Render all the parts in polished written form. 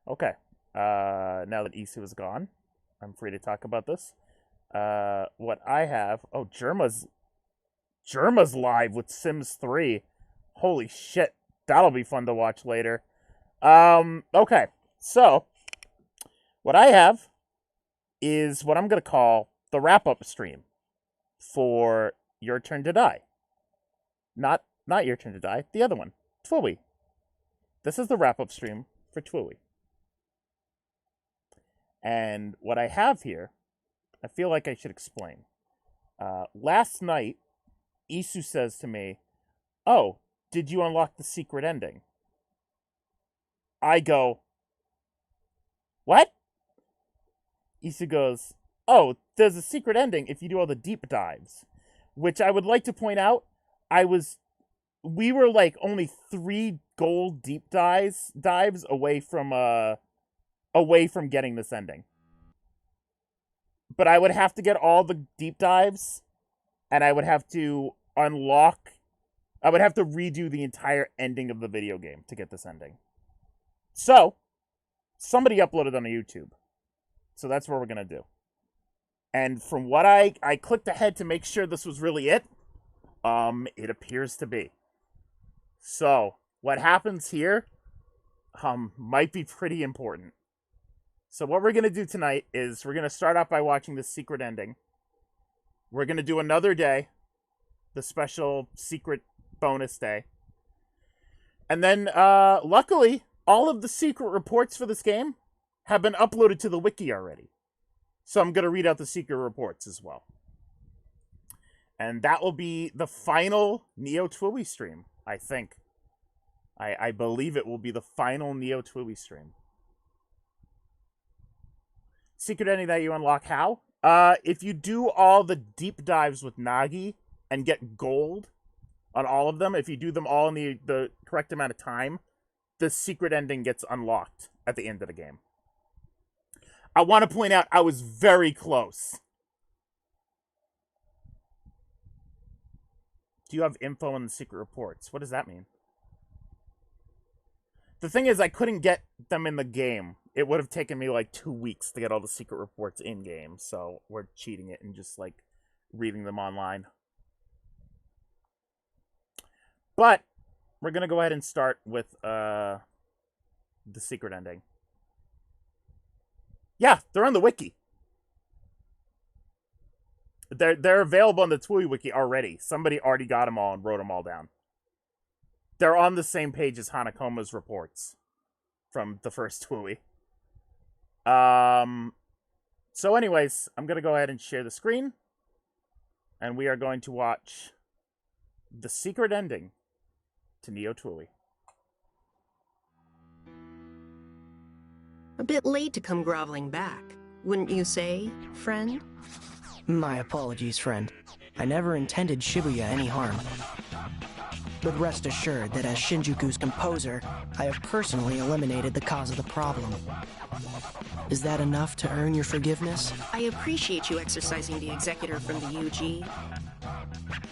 Okay. Now that Isu is gone, I'm free to talk about this. What I have. Oh, Germa's live with Sims 3. Holy shit. That'll be fun to watch later. Okay. So, what I have is what I'm going to call the wrap up stream for Your Turn to Die. Not Your Turn to Die, the other one, Twilly. This is the wrap up stream for Twilly. And what I have here, I feel like I should explain. Last night, Isu says to me, "Oh, did you unlock the secret ending?" I go, "What?" Isu goes, "Oh, there's a secret ending if you do all the deep dives." Which I would like to point out, we were like only 3 gold deep dives away from getting this ending. But I would have to get all the deep dives, and I would have to redo the entire ending of the video game to get this ending. So, somebody uploaded on YouTube. So that's what we're going to do. And from what I clicked ahead to make sure this was really it appears to be. So, what happens here might be pretty important. So what we're going to do tonight is we're going to start out by watching the secret ending. We're going to do another day, the special secret bonus day. And then, luckily, all of the secret reports for this game have been uploaded to the wiki already. So I'm going to read out the secret reports as well. And that will be the final Neo Twilly stream, I think. I believe it will be the final Neo Twilly stream. Secret ending that you unlock how? If you do all the deep dives with Nagi and get gold on all of them, if you do them all in the correct amount of time, the secret ending gets unlocked at the end of the game. I want to point out I was very close. Do you have info on the secret reports? What does that mean? The thing is, I couldn't get them in the game. It would have taken me like 2 weeks to get all the secret reports in game, so we're cheating it and just like reading them online. But we're gonna go ahead and start with the secret ending. Yeah, they're on the wiki. They're available on the Twilly wiki already. Somebody already got them all and wrote them all down. They're on the same page as Hanakoma's reports from the first Twilly. So anyways, I'm going to go ahead and share the screen. And we are going to watch the secret ending to Neo Twilly. A bit late to come groveling back, wouldn't you say, friend? My apologies, friend. I never intended Shibuya any harm. But rest assured that as Shinjuku's composer, I have personally eliminated the cause of the problem. Is that enough to earn your forgiveness? I appreciate you exercising the executor from the UG.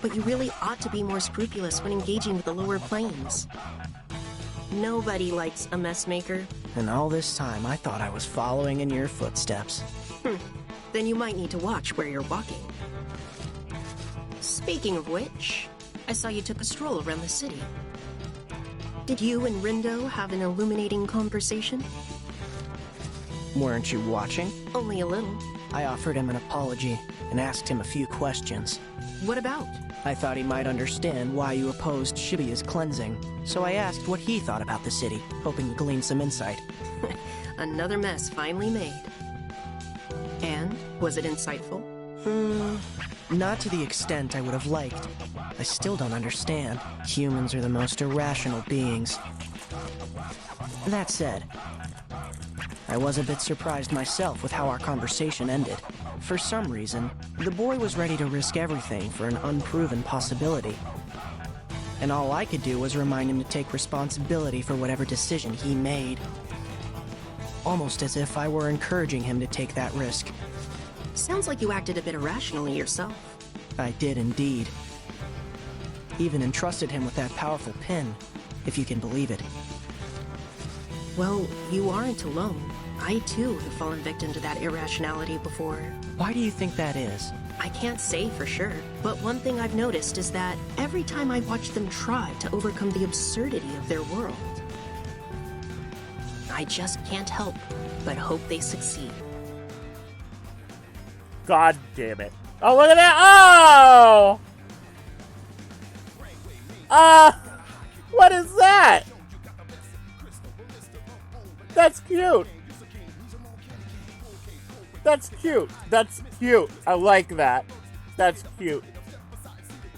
But you really ought to be more scrupulous when engaging with the lower planes. Nobody likes a mess maker. And all this time, I thought I was following in your footsteps. Then you might need to watch where you're walking. Speaking of which, I saw you took a stroll around the city. Did you and Rindo have an illuminating conversation? Weren't you watching? Only a little. I offered him an apology and asked him a few questions. What about? I thought he might understand why you opposed Shibuya's cleansing, so I asked what he thought about the city, hoping to glean some insight. Another mess finally made. And, was it insightful? Not to the extent I would have liked. I still don't understand. Humans are the most irrational beings. That said, I was a bit surprised myself with how our conversation ended. For some reason, the boy was ready to risk everything for an unproven possibility. And all I could do was remind him to take responsibility for whatever decision he made. Almost as if I were encouraging him to take that risk. Sounds like you acted a bit irrationally yourself. I did indeed. Even entrusted him with that powerful pin, if you can believe it. Well, you aren't alone. I too have fallen victim to that irrationality before. Why do you think that is? I can't say for sure, but one thing I've noticed is that every time I watch them try to overcome the absurdity of their world, I just can't help but hope they succeed. God damn it. Oh, look at that! Oh! What is that? That's cute. That's cute. That's cute. I like that. That's cute.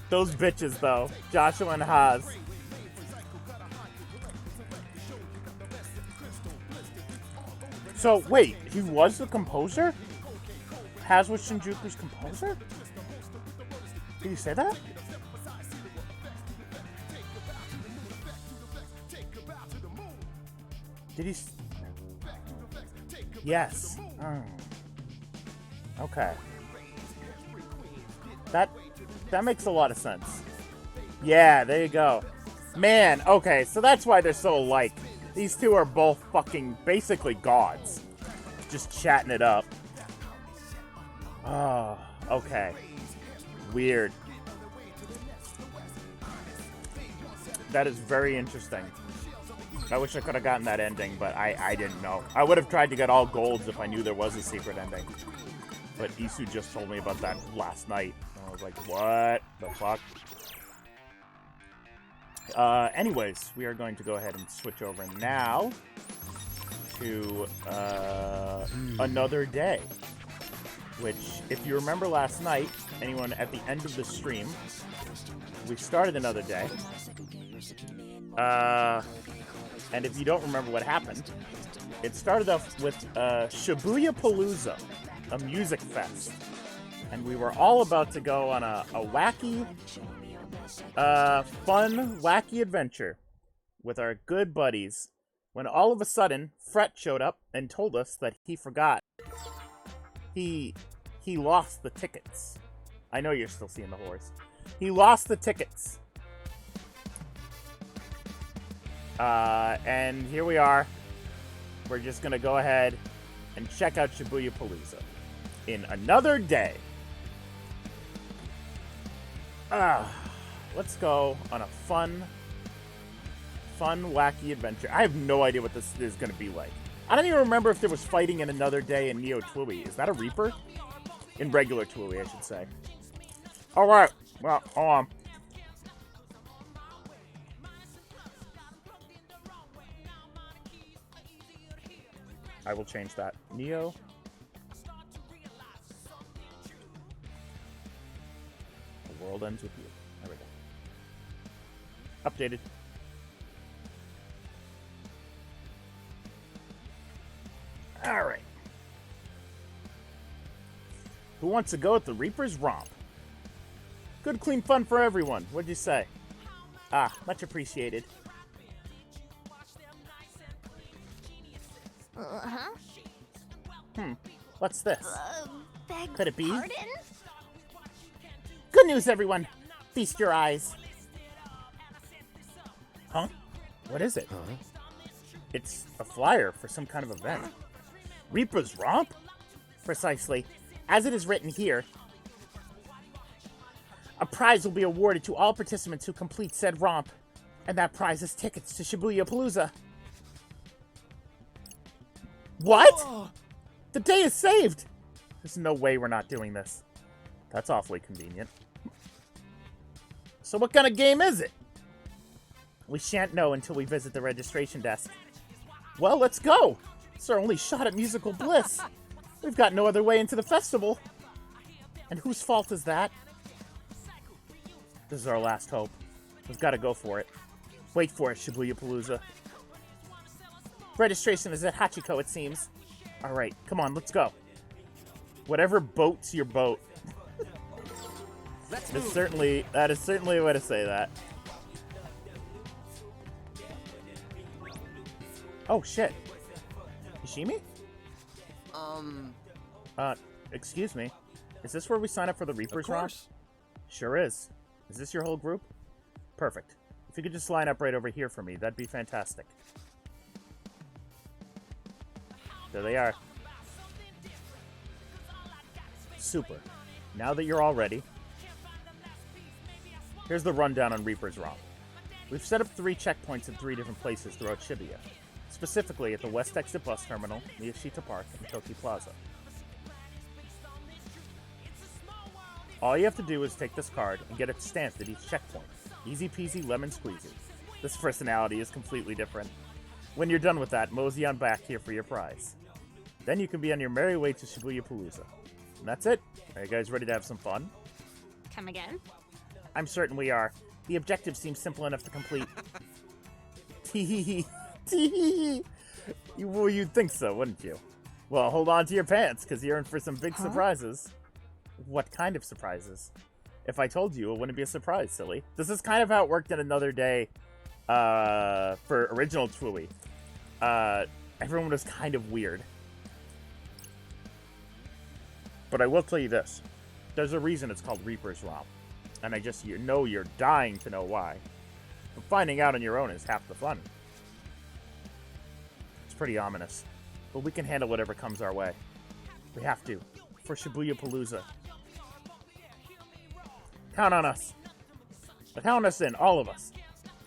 Those bitches, though. Joshua and Haas. So, wait. He was the composer? Haas was Shinjuku's composer? Did you say that? Did he... Yes. Okay. That makes a lot of sense. Yeah, there you go. Man, okay, so that's why they're so alike. These two are both fucking basically gods. Just chatting it up. Oh, okay. Weird. That is very interesting. I wish I could have gotten that ending, but I didn't know. I would have tried to get all golds if I knew there was a secret ending. But Isu just told me about that last night. And I was like, what the fuck? Anyways, we are going to go ahead and switch over now to Another Day. Which, if you remember last night, anyone at the end of the stream, we started Another Day. And if you don't remember what happened, it started off with Shibuya Palooza, a music fest. And we were all about to go on a wacky, fun, wacky adventure with our good buddies, when all of a sudden, Fret showed up and told us that he forgot. He lost the tickets. I know you're still seeing the horse. He lost the tickets. And here we are. We're just gonna go ahead and check out Shibuya Palooza in Another Day. Let's go on a fun, wacky adventure. I have no idea what this is gonna be like. I don't even remember if there was fighting in Another Day in Neo Twiwi. Is that a Reaper? In regular Twiwi, I should say. Alright, well, hold on. I will change that. Neo. The world ends with you. There we go. Updated. Alright. Who wants to go with the Reaper's Romp? Good, clean fun for everyone. What'd you say? Much appreciated. What's this? Could it be? Pardon? Good news, everyone! Feast your eyes. Huh? What is it? It's a flyer for some kind of event. Reaper's Romp? Precisely. As it is written here, a prize will be awarded to all participants who complete said romp, and that prize is tickets to Shibuya Palooza. What? Oh. The day is saved! There's no way we're not doing this. That's awfully convenient. So what kind of game is it? We shan't know until we visit the registration desk. Well, let's go! It's our only shot at musical bliss. We've got no other way into the festival. And whose fault is that? This is our last hope. We've got to go for it. Wait for it, Shibuya Palooza. Registration is at Hachiko, it seems. Alright, come on, let's go. Whatever boats your boat. That is certainly a way to say that. Oh, shit. Ishimi? Excuse me. Is this where we sign up for the Reaper's Romp? Sure is. Is this your whole group? Perfect. If you could just line up right over here for me, that'd be fantastic. There they are. Super. Now that you're all ready, here's the rundown on Reaper's Romp. We've set up 3 checkpoints in 3 different places throughout Shibuya, specifically at the West Exit Bus Terminal, Miyashita Park, and Toki Plaza. All you have to do is take this card and get it stamped at each checkpoint. Easy peasy lemon squeezy. This personality is completely different. When you're done with that, mosey on back here for your prize. Then you can be on your merry way to Shibuya Palooza. And that's it. Are you guys ready to have some fun? Come again? I'm certain we are. The objective seems simple enough to complete. Tee-hee-hee. Tee-hee-hee. Well, you'd think so, wouldn't you? Well, hold on to your pants, because you're in for some big surprises. What kind of surprises? If I told you, it wouldn't be a surprise, silly. This is kind of how it worked in Another Day for original Twooey. Everyone was kind of weird. But I will tell you this. There's a reason it's called Reaper's Romp. And you know you're dying to know why. But finding out on your own is half the fun. It's pretty ominous. But we can handle whatever comes our way. We have to. For Shibuya Palooza. Count on us. Count us in, all of us.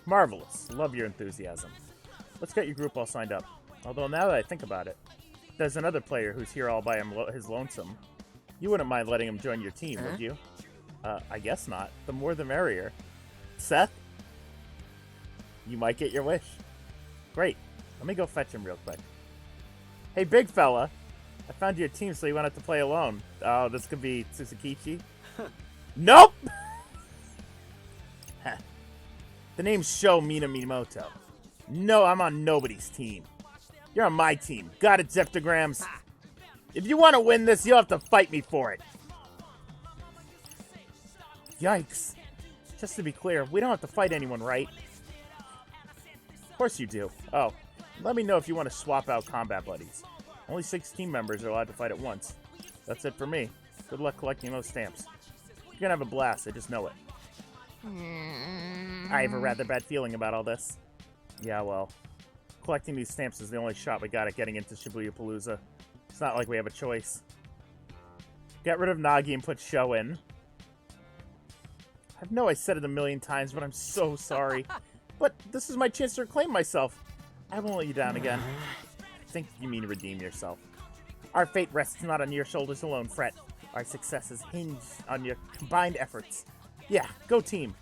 Marvelous. Love your enthusiasm. Let's get your group all signed up. Although now that I think about it, there's another player who's here all by his lonesome. You wouldn't mind letting him join your team, would you? I guess not. The more the merrier. Seth? You might get your wish. Great. Let me go fetch him real quick. Hey, big fella. I found you a team, so you wanted to play alone. Oh, this could be Tsukichi. Nope! The name's Sho Minamimoto. No, I'm on nobody's team. You're on my team. Got it, Zeptograms? If you want to win this, you'll have to fight me for it. Yikes. Just to be clear, we don't have to fight anyone, right? Of course you do. Oh, let me know if you want to swap out combat buddies. Only 6 team members are allowed to fight at once. That's it for me. Good luck collecting those stamps. You're gonna have a blast, I just know it. I have a rather bad feeling about all this. Yeah, well, collecting these stamps is the only shot we got at getting into Shibuya Palooza. It's not like we have a choice. Get rid of Nagi and put Sho in. I know I said it a million times, but I'm so sorry. But this is my chance to reclaim myself. I won't let you down again. I think you mean redeem yourself. Our fate rests not on your shoulders alone, Fret. Our successes hinge on your combined efforts. Yeah, go team.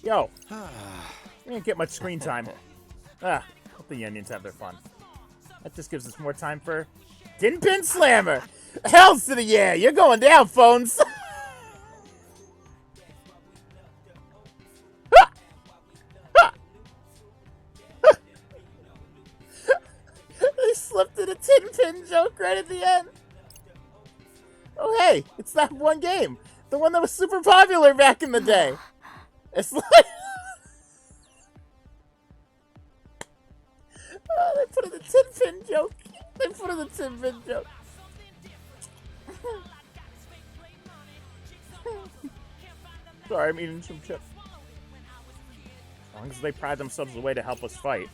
Yo. We didn't get much screen time. Let the Onions have their fun. That just gives us more time for Din Pin Slammer. Hells to the yeah, you're going down, phones. They slipped in a Tin Pin joke right at the end. Oh hey, it's that one game. The one that was super popular back in the day. It's like... Oh, they put in the Tin Pin joke. They put in the Tin Pin joke. Sorry, I'm eating some chips. As long as they pride themselves away to help us fight.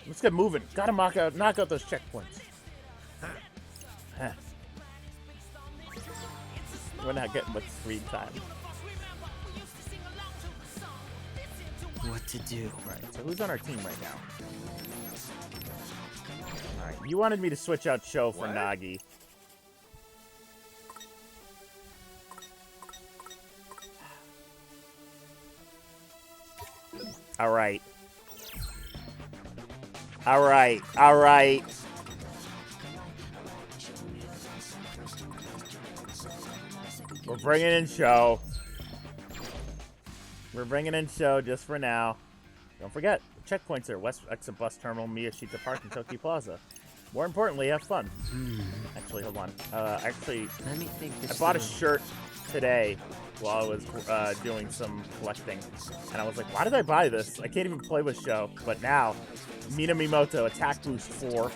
Let's get moving. Gotta knock out those checkpoints. We're not getting much screen time. What to do? Right, so who's on our team right now? Alright, you wanted me to switch out Sho for Nagi. Alright. Alright, alright. We're bringing in Sho. We're bringing in Sho just for now. Don't forget, the checkpoints are West Exit Bus Terminal, Miyashita Park, and Toki Plaza. More importantly, have fun. Actually, hold on. Let me think I this bought a through. shirt today while I was doing some collecting. And I was like, why did I buy this? I can't even play with Sho. But now, Minamimoto, Attack Boost 4.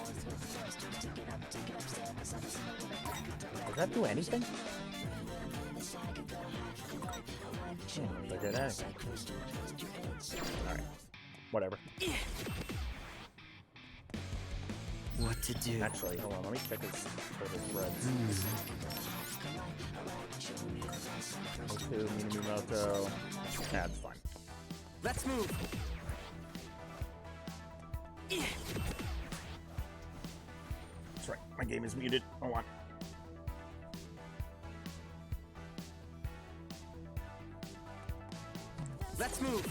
Does that do anything? They did anything. Alright. Whatever. what to do. Actually, hold on. Let me check his threads. Goku, Minamoto. Yeah, it's fine. Let's move. That's right. My game is muted. Hold on. Let's move.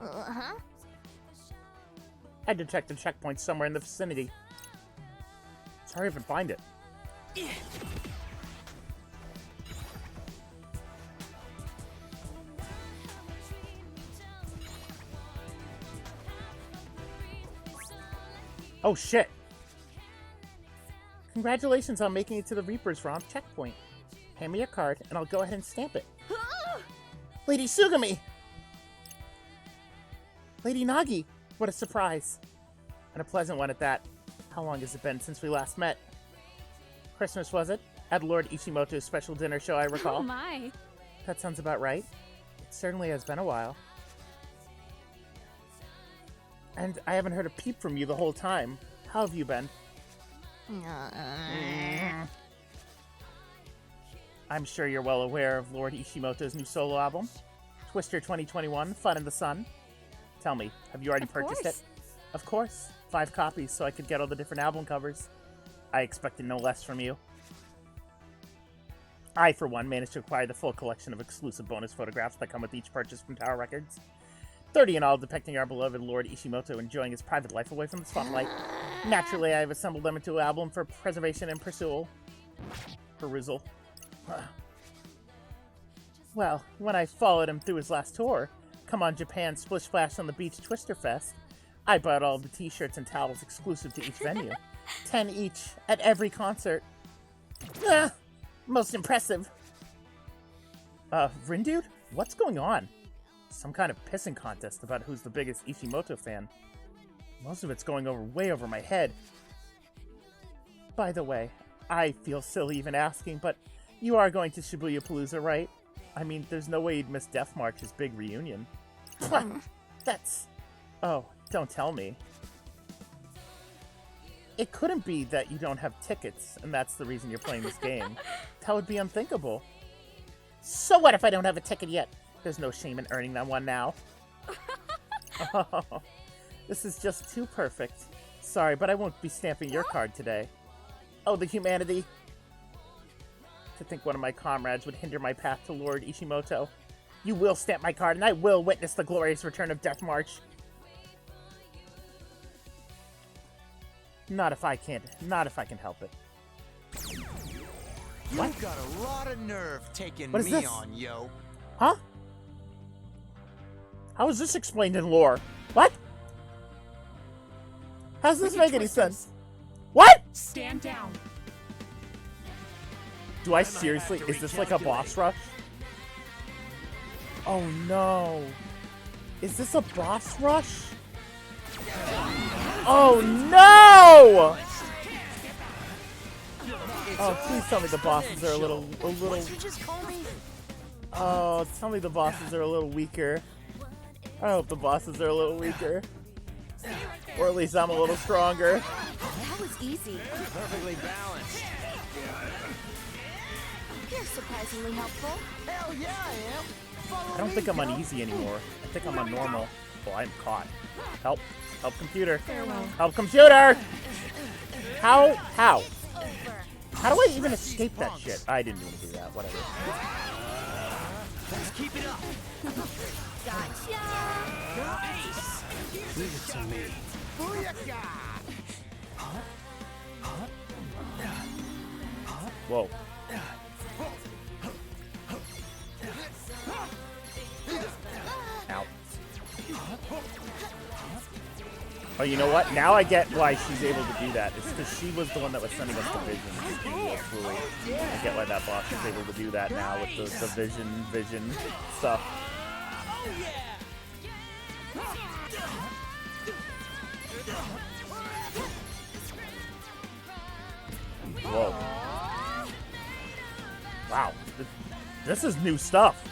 Uh-huh. I detected checkpoints somewhere in the vicinity. Sorry if I can find it. Oh shit! Congratulations on making it to the Reaper's Romp checkpoint. Hand me your card, and I'll go ahead and stamp it. Lady Sugami! Lady Nagi! What a surprise. And a pleasant one at that. How long has it been since we last met? Christmas, was it? At Lord Ishimoto's special dinner show, I recall. Oh my. That sounds about right. It certainly has been a while. And I haven't heard a peep from you the whole time. How have you been? I'm sure you're well aware of Lord Ishimoto's new solo album, Twister 2021, Fun in the Sun. Tell me, have you already purchased it? Of course. 5 copies so I could get all the different album covers. I expected no less from you. I, for one, managed to acquire the full collection of exclusive bonus photographs that come with each purchase from Tower Records. 30 in all, depicting our beloved Lord Ishimoto enjoying his private life away from the spotlight. Naturally, I have assembled them into an album for preservation and perusal. Well, when I followed him through his last tour, Come On Japan Splish Splash on the Beach Twister Fest, I bought all the t-shirts and towels exclusive to each venue. 10 each, at every concert. Most impressive. Rindude? What's going on? Some kind of pissing contest about who's the biggest Ishimoto fan. Most of it's going way over my head. By the way, I feel silly even asking, but you are going to Shibuya Palooza, right? I mean, there's no way you'd miss Death March's big reunion. That's... Oh, don't tell me. It couldn't be that you don't have tickets, and that's the reason you're playing this game. That would be unthinkable. So what if I don't have a ticket yet? There's no shame in earning that one now. Oh, this is just too perfect. Sorry, but I won't be stamping your card today. Oh, the humanity. To think one of my comrades would hinder my path to Lord Ishimoto. You will stamp my card, and I will witness the glorious return of Death March. Not if I can help it. What? You've got a lot of nerve taking What is me this? on, yo. Huh? How is this explained in lore? What? How does this make any sense? What? Stand down. Do I seriously? Is this like a boss rush? Oh no. Is this a boss rush? Oh no! Oh, please tell me the bosses are a little. Oh, tell me the bosses are a little weaker. I hope the bosses are a little weaker. Or at least I'm a little stronger. That was easy. Perfectly balanced. You're surprisingly helpful. Hell yeah, I am. I don't think I'm on easy anymore. I think I'm on normal. Oh, I'm caught. Help. Help, computer. Farewell. Help, computer! How? How do I even escape that shit? I didn't even do that. Whatever. Let's keep it up. Gotcha. Nice. Leave it to me. Booyaka! Whoa. Ow. Oh, you know what? Now I get why she's able to do that. It's because she was the one that was sending us the visions. I get why that boss is able to do that now with the vision stuff. Whoa. Wow. This is new stuff.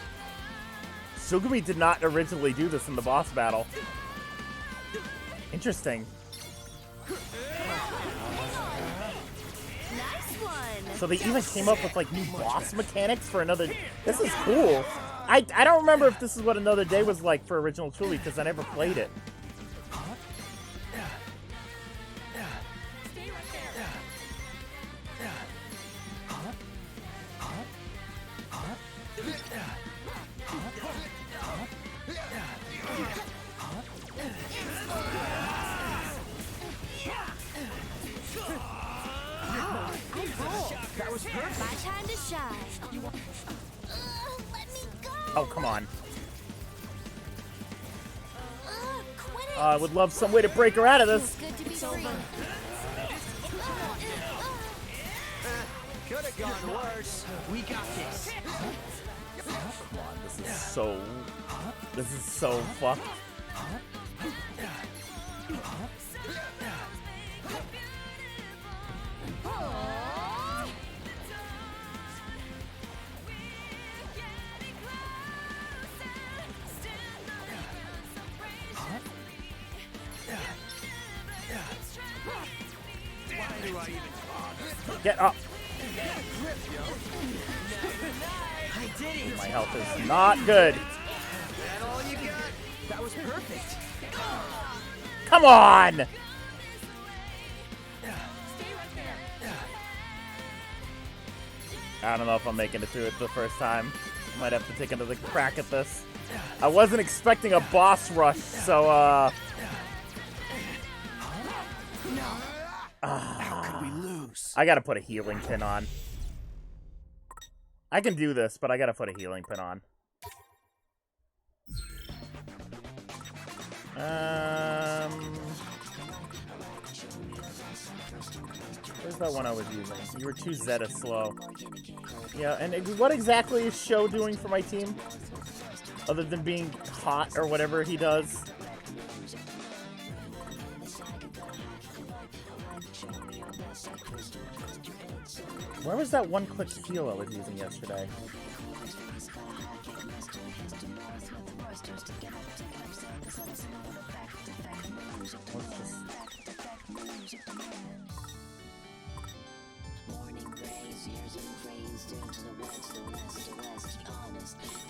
Sugumi did not originally do this in the boss battle. Interesting. Nice one. So they even came up with like new boss mechanics for another. This is cool. I don't remember if this is what Another Day was like for original Truly because I never played it. Stay right there. That was perfect. My time to shine. Let me go. Oh, come on. Quit it. I would love some way to break her out of this. Feels good to be free. Could have gone worse. We got this. Come on, this is so fucked. Why do I even bother? Get up. I did it. My health is not good. That all you got? That was perfect. Come on! Stay right there. I don't know if I'm making it through it the first time. Might have to take another crack at this. I wasn't expecting a boss rush, so How could we lose? I gotta put a healing pin on. I can do this, but I gotta put a healing pin on. Where's that one I was using? You were too Zeta slow. Yeah, and what exactly is Sho doing for my team? Other than being hot or whatever he does? Where was that one-click heal I was using yesterday?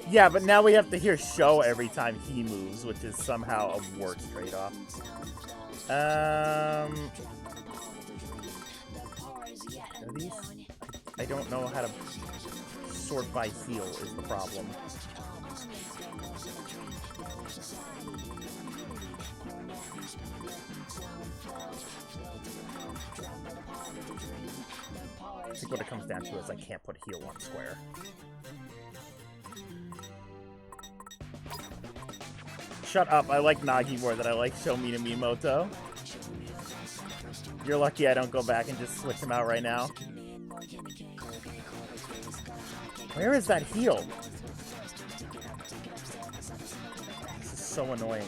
Yeah, but now we have to hear Sho every time he moves, which is somehow a worse trade-off. Are these? I don't know how to sort by heal is the problem. I think what it comes down to is I can't put heal on square. Shut up, I like Nagi more than I like Shomina Miyamoto. You're lucky I don't go back and just switch him out right now. Where is that heal? This is so annoying.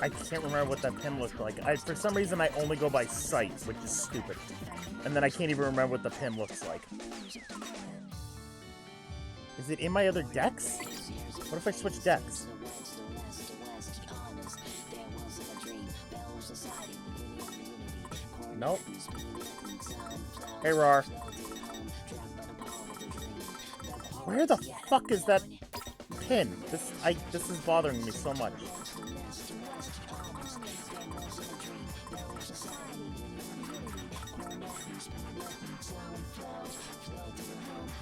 I can't remember what that pin looked like. For some reason, I only go by sight, which is stupid. And then I can't even remember what the pin looks like. Is it in my other decks? What if I switch decks? Nope. Hey, Rar. Where the fuck is that pin? This is bothering me so much.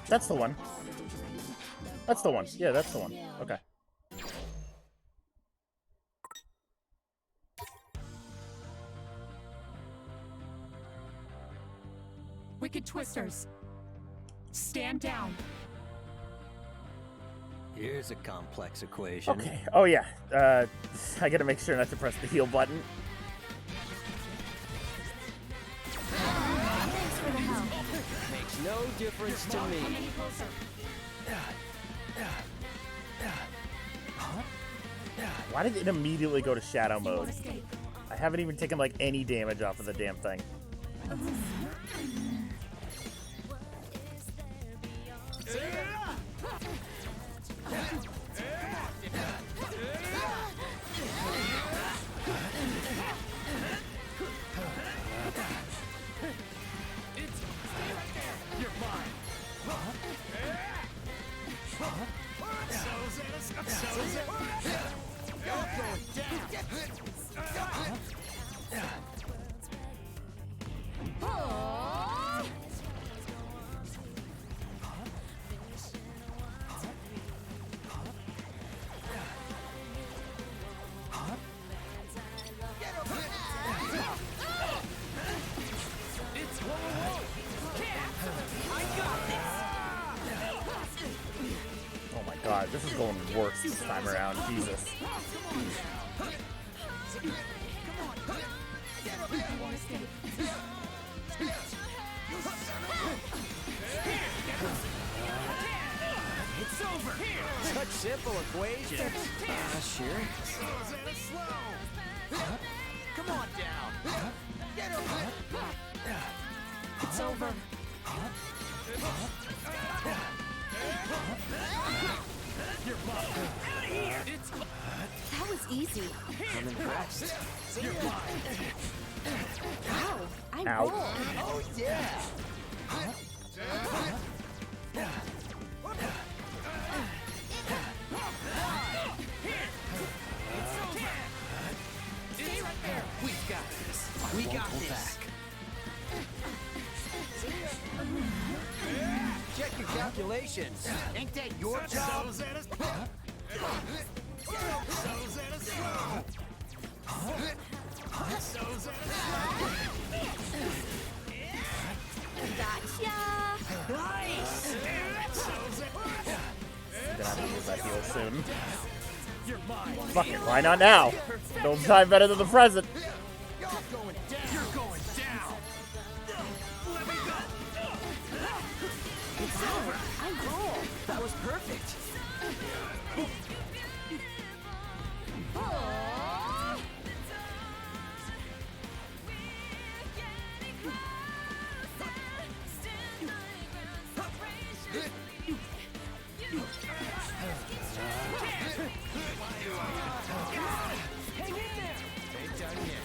That's the one. That's the one. Yeah, that's the one. Okay. Wicked Twisters. Stand down. Here's a complex equation. Okay. Oh, yeah. I gotta make sure not to press the heal button. Thanks for the help. Makes no difference to me. Come any closer. Why did it immediately go to shadow You won't mode? escape. I haven't even taken, like, any damage off of the damn thing. Oh my god, this is going worse this time around. Jesus. It's over. Such simple equation. Sure. Come on down. Get over. It's over. You're mine. Out of here. That was easy. I'm impressed. You're mine. Wow, I Ow. rolled. Oh yeah. Stay right there. We got this. We got this. Check your calculations. Ain't that your job? Gotcha. Nice. Gonna have to use that heal soon. You're mine. Fuck it, why not now? No time better than the present. You're going down. You're going down. Let me go. It's over. I rolled. That was perfect.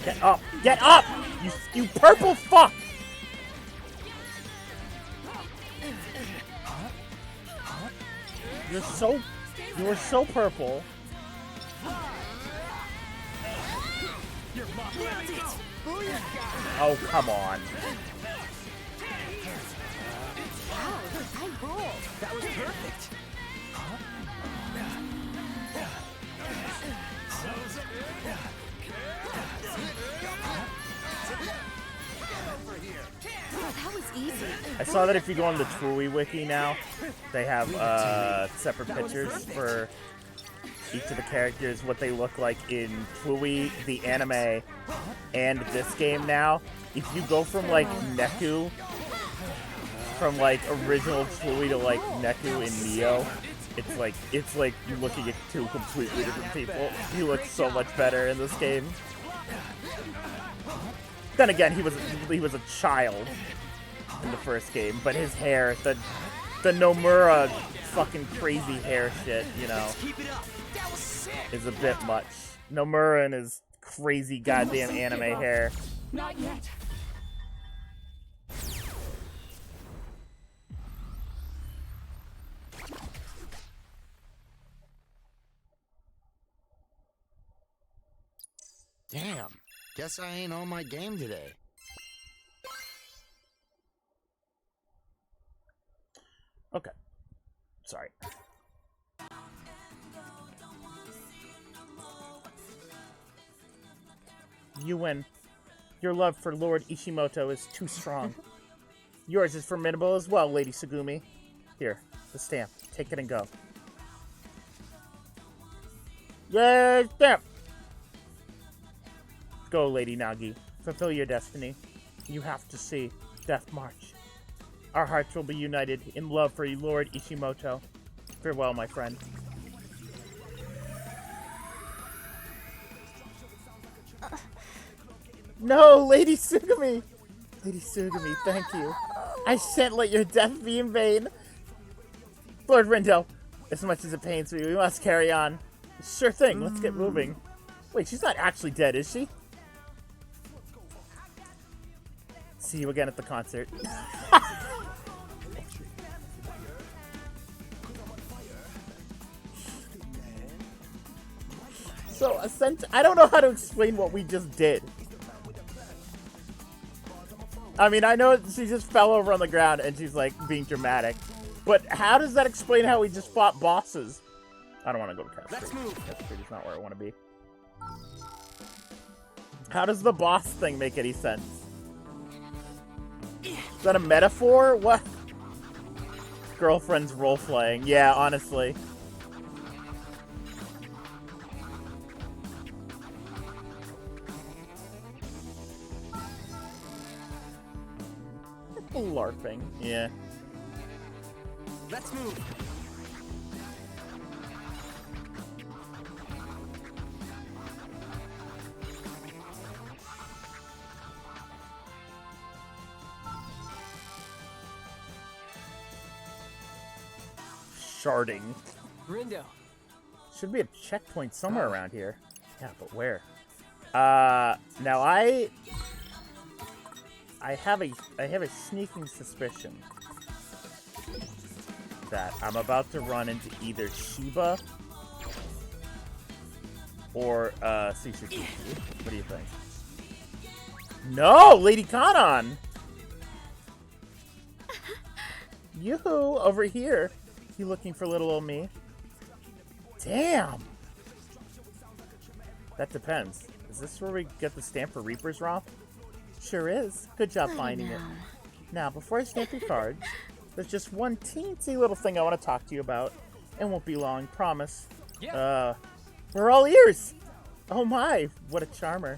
Get up! Get up! You purple fuck! You're so purple. You're mine. Let me go. Oh, come on. Wow, I rolled. That was perfect. Wow, that was easy. I saw that if you go on the Twooey wiki now, they have separate pictures for each of the characters, what they look like in Twooey, the anime, and this game now. If you go from like Neku, from like original Twooey to like Neku and Neo, it's like you're looking at two completely different people. He looks so much better in this game. Then again, he was a child in the first game, but his hair, the Nomura fucking crazy hair shit, you know, Keep it up. That was sick. is a bit much. Nomura and his crazy goddamn anime hair. Not yet. Damn. Guess I ain't on my game today. Okay. Sorry. You win. Your love for Lord Ishimoto is too strong. Yours is formidable as well, Lady Sugumi. Here, the stamp. Take it and go. Yay, stamp! Go, Lady Nagi. Fulfill your destiny. You have to see Death March. Our hearts will be united in love for Lord Ishimoto. Farewell, my friend. No, Lady Sugami! Lady Sugami, thank you. I shan't let your death be in vain. Lord Rindo, as much as it pains me, we must carry on. Sure thing, let's get moving. Wait, she's not actually dead, is she? See you again at the concert. So, I don't know how to explain what we just did. I mean, I know she just fell over on the ground and she's, like, being dramatic. But how does that explain how we just fought bosses? I don't want to go to Cat Street. Let's move. Cat Street is not where I want to be. How does the boss thing make any sense? Is that a metaphor? What? Girlfriend's role-playing. Yeah, honestly. LARPing. Yeah. Let's move. Sharding. Rindo. Should be a checkpoint somewhere around here. Yeah, but where? Now I have a sneaking suspicion that I'm about to run into either Shiba or Susuki. What do you think? No, Lady Kanon. Yoo-hoo, over here. You looking for little old me? Damn. That depends. Is this where we get the stamp for Reaper's Romp? Sure is. Good job finding it. Now, before I stamp your cards, there's just one teensy little thing I want to talk to you about. It won't be long, promise. Yeah. We're all ears! Oh my, what a charmer.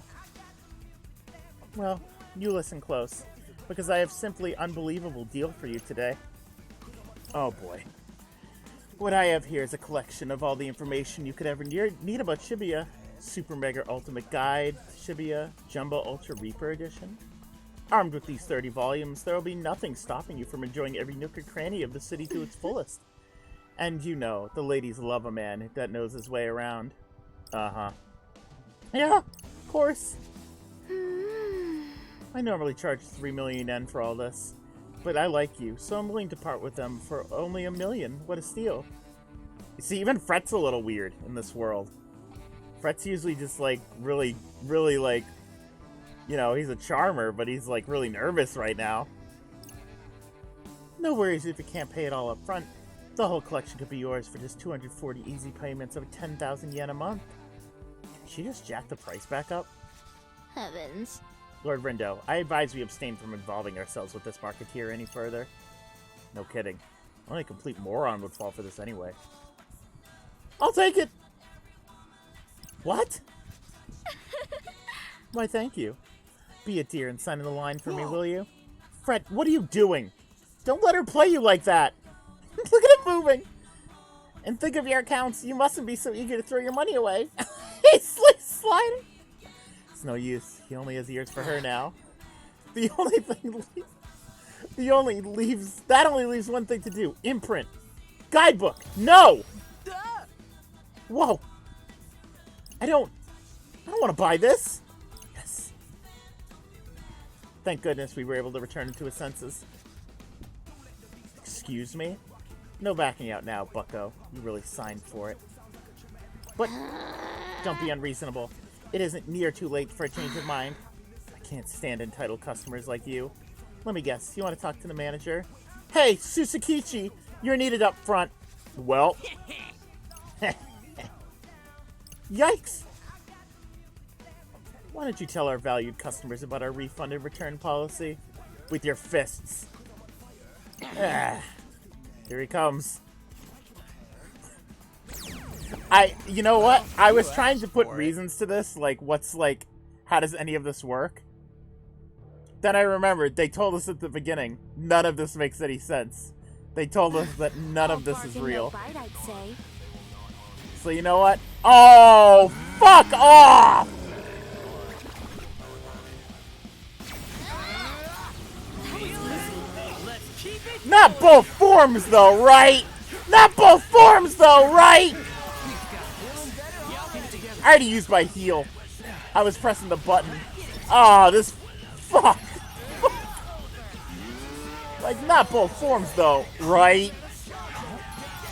Well, you listen close, because I have simply unbelievable deal for you today. Oh boy. What I have here is a collection of all the information you could ever need about Shibuya. Super Mega Ultimate Guide, Shibuya, Jumbo Ultra Reaper Edition. Armed with these 30 volumes, there will be nothing stopping you from enjoying every nook and cranny of the city to its fullest. And you know, the ladies love a man that knows his way around. Uh-huh. Yeah, of course. I normally charge 3 million yen for all this. But I like you, so I'm willing to part with them for only 1 million. What a steal. You see, even Fret's a little weird in this world. Fret's usually just, like, really, like, you know, he's a charmer, but he's, like, really nervous right now. No worries if you can't pay it all up front. The whole collection could be yours for just 240 easy payments of 10,000 yen a month. Did she just jack the price back up? Heavens. Lord Rindo, I advise we abstain from involving ourselves with this marketeer any further. No kidding. Only a complete moron would fall for this anyway. I'll take it! What? Why, thank you. Be a dear and sign in the line for me, will you? Fret, what are you doing? Don't let her play you like that! Look at it moving! And think of your accounts, you mustn't be so eager to throw your money away. He's like sliding! It's no use. He only has ears for her now. That only leaves one thing to do. Imprint. Guidebook. No! Whoa. I don't want to buy this. Yes. Thank goodness we were able to return him to his senses. Excuse me? No backing out now, bucko. You really signed for it. But don't be unreasonable. It isn't near too late for a change of mind. I can't stand entitled customers like you. Let me guess, you want to talk to the manager? Hey, Susukichi, you're needed up front. Well. Yikes! Why don't you tell our valued customers about our refund and return policy? With your fists. Here he comes. You know what? I was trying to put reasons to this, like, how does any of this work? Then I remembered, they told us at the beginning, none of this makes any sense. They told us that none of this is real. I'd say. So you know what? Oh, fuck off! Not both forms, though, right? Not both forms, though, right? I already used my heal. I was pressing the button. Oh, this... Fuck. Like, not both forms, though, right?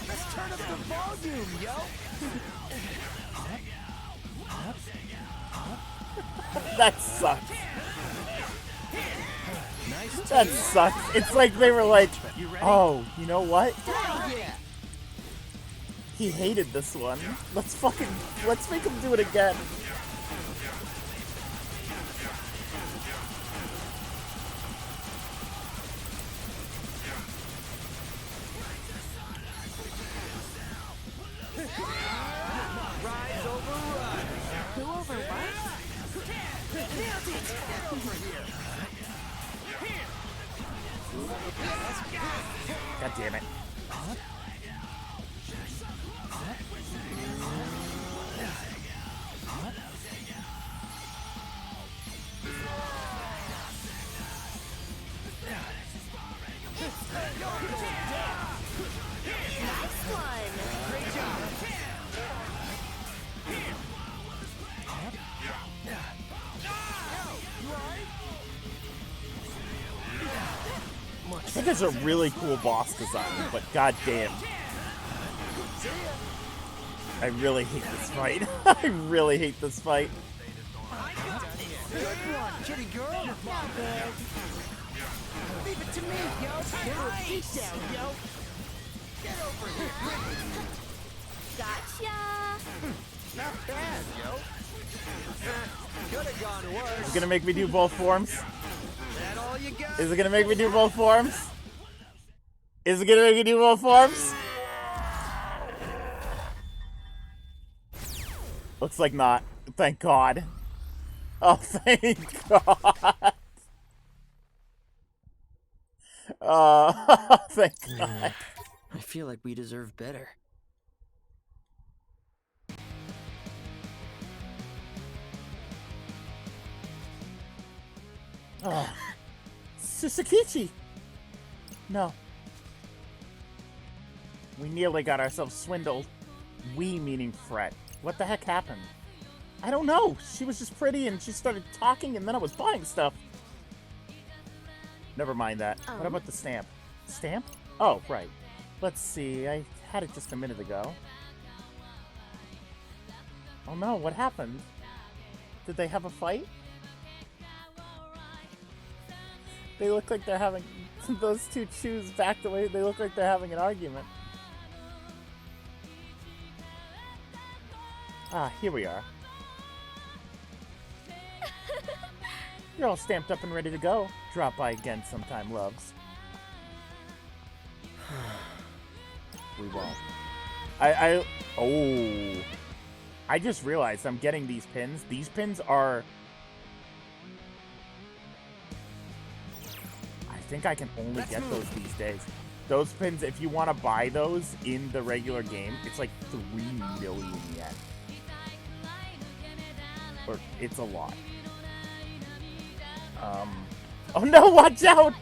Let's turn up the volume, yo. That sucks. That sucks. It's like they were like, oh, you know what? He hated this one. Let's make him do it again. Who over what? God damn it. I think it's a really cool boss design, but goddamn. I really hate this fight. I really hate this fight. Good one, kitty girl. Leave it to me, yo. Get her feet down, yo. Get over here. Gotcha. Not bad, yo. Could have gone worse. It's gonna make me do both forms. That all you got? Is it gonna make me do both forms? Is it gonna make me do both forms? Looks like not. Thank God. Oh, thank God. Thank God. I feel like we deserve better. Oh. Susakichi! No. We nearly got ourselves swindled. We meaning Fret. What the heck happened? I don't know. She was just pretty and she started talking and then I was buying stuff. Never mind that. What about the stamp? Stamp? Oh, right. Let's see. I had it just a minute ago. Oh no, what happened? Did they have a fight? They look like they're having... Those two chews backed away. They look like they're having an argument. Ah, here we are. You're all stamped up and ready to go. Drop by again sometime, loves. We won't. Oh. I just realized I'm getting these pins. These pins are... I think I can only get those these days. Those pins, if you want to buy those in the regular game, it's like 3 million yen. Or, it's a lot. Oh no, watch out!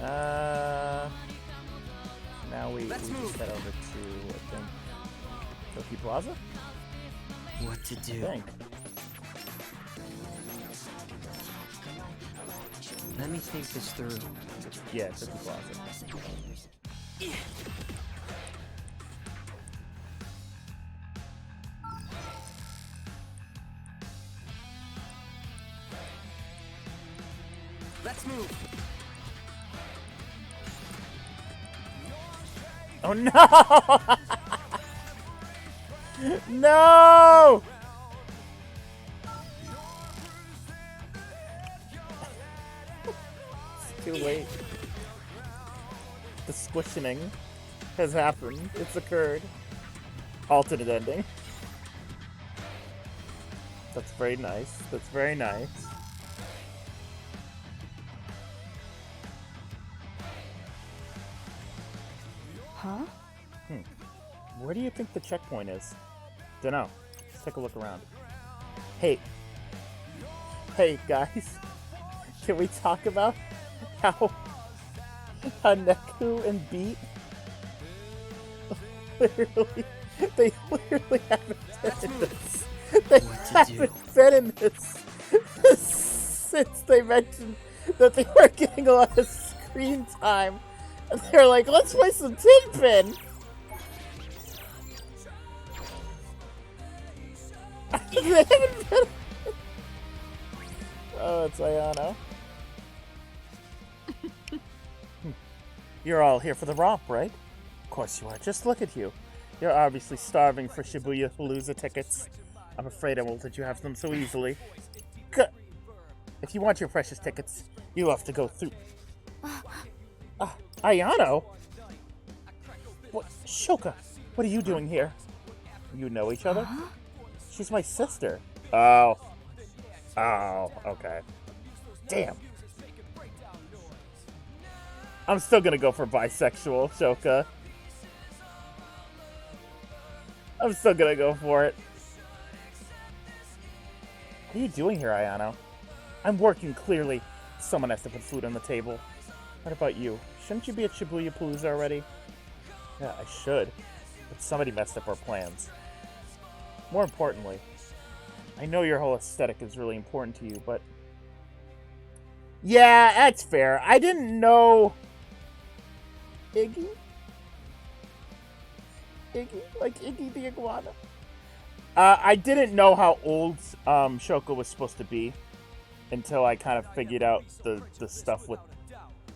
Alright. Now we just head over to, I think, Toki Plaza? What to do? I think. Let me think this through. Yeah, Toki Plaza. Let's move. Oh no! No! It's too late. The squishing has happened. It's occurred. Alternate ending. That's very nice. That's very nice. Huh? Where do you think the checkpoint is? Dunno. Let's take a look around. Hey. Hey, guys. Can we talk about how Neku and Beat they literally haven't been in this. They haven't been in this since they mentioned that they were getting a lot of screen time. And they're like, let's play some Tinpin! They haven't been... Oh, it's Ayano. You're all here for the romp, right? Of course you are. Just look at you. You're obviously starving for Shibuya Palooza tickets. I'm afraid I won't let you have them so easily. If you want your precious tickets, you'll have to go through... Ayano? What? Shoka, what are you doing here? You know each other? She's my sister. Oh. Oh, okay. Damn. I'm still gonna go for bisexual, Shoka. I'm still gonna go for it. What are you doing here, Ayano? I'm working, clearly. Someone has to put food on the table. What about you? Shouldn't you be at Shibuya Palooza already? Yeah, I should. But somebody messed up our plans. More importantly, I know your whole aesthetic is really important to you, but... Yeah, that's fair. I didn't know... Iggy? Iggy? Like Iggy the iguana? I didn't know how old Shoko was supposed to be until I kind of figured out the stuff with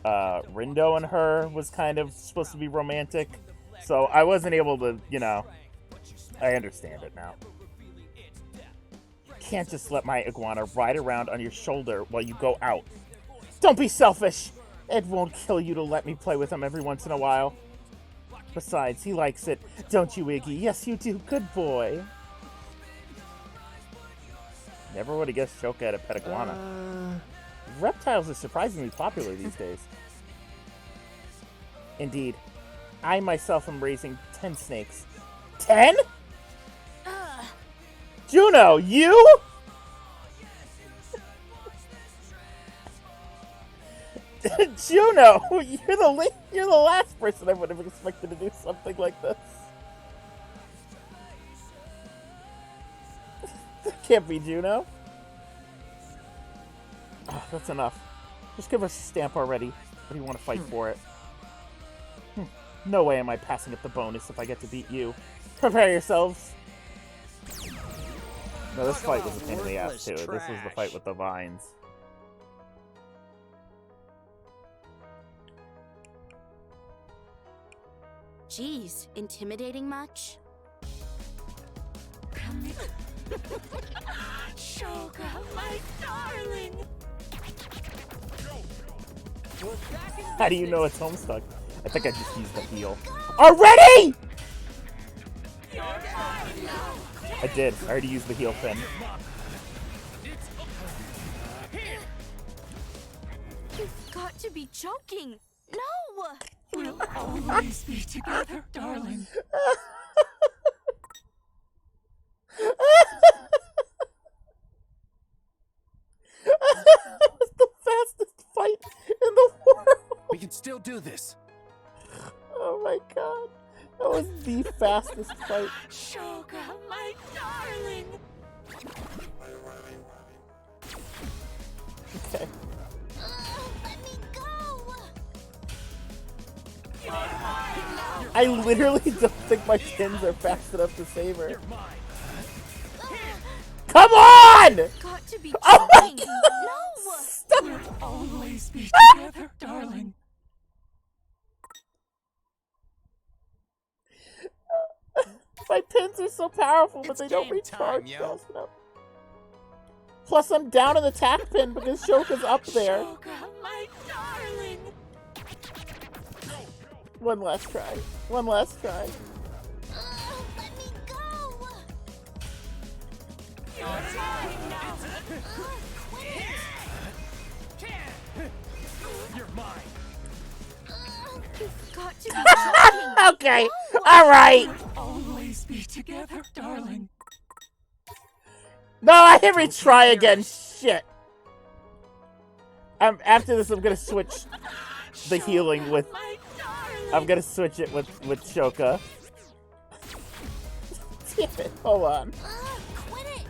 Rindo and her was kind of supposed to be romantic. So I wasn't able to, you know, I understand it now. You can't just let my iguana ride around on your shoulder while you go out. Don't be selfish! It won't kill you to let me play with him every once in a while. Besides, he likes it. Don't you, Iggy? Yes, you do. Good boy. Never would have guessed Shoka had a pet iguana. Reptiles are surprisingly popular these days. Indeed. I myself am raising 10 snakes. 10? Juno, you? Juno, you're the last person I would have expected to do something like this. That can't be Juno. Oh, that's enough. Just give her a stamp already. What do you want to fight for it? No way am I passing up the bonus if I get to beat you. Prepare yourselves. No, this fight was a pain in the ass too. This was the fight with the vines. Geez, intimidating much? Shoka, my darling! How do you know it's Homestuck? I think I just used the heal. Already?! I did. I already used the heal fin. You've got to be joking! No! We'll always be together, darling. That was the fastest fight in the world! We can still do this. Oh my god. That was the fastest fight. Shoka, my darling! Okay. Let me go! I literally don't think my pins are fast enough to save her. Come on! Got to be Oh my joking! god! No! Stop! We'll always be together, darling. My pins are so powerful, but they don't recharge fast enough. Plus, I'm down in the tack pin because Shoka's up there. Shoka, my darling. One last try. One last try. Let me go! You're mine. You've got to be joking! Okay. All right. Always be together, darling. No, I hit retry again. Shit. After this, I'm gonna switch the healing with. I'm gonna switch it with Shoka. Damn it! Hold on. Quit it!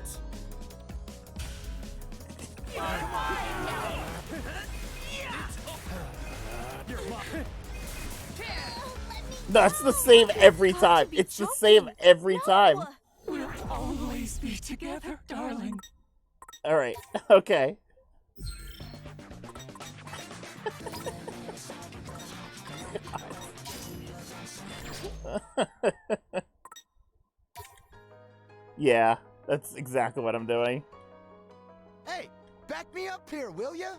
That's the same every time. It's the same every time. We'll always be together, darling. All right. Okay. Yeah, that's exactly what I'm doing. Hey, back me up here, will ya?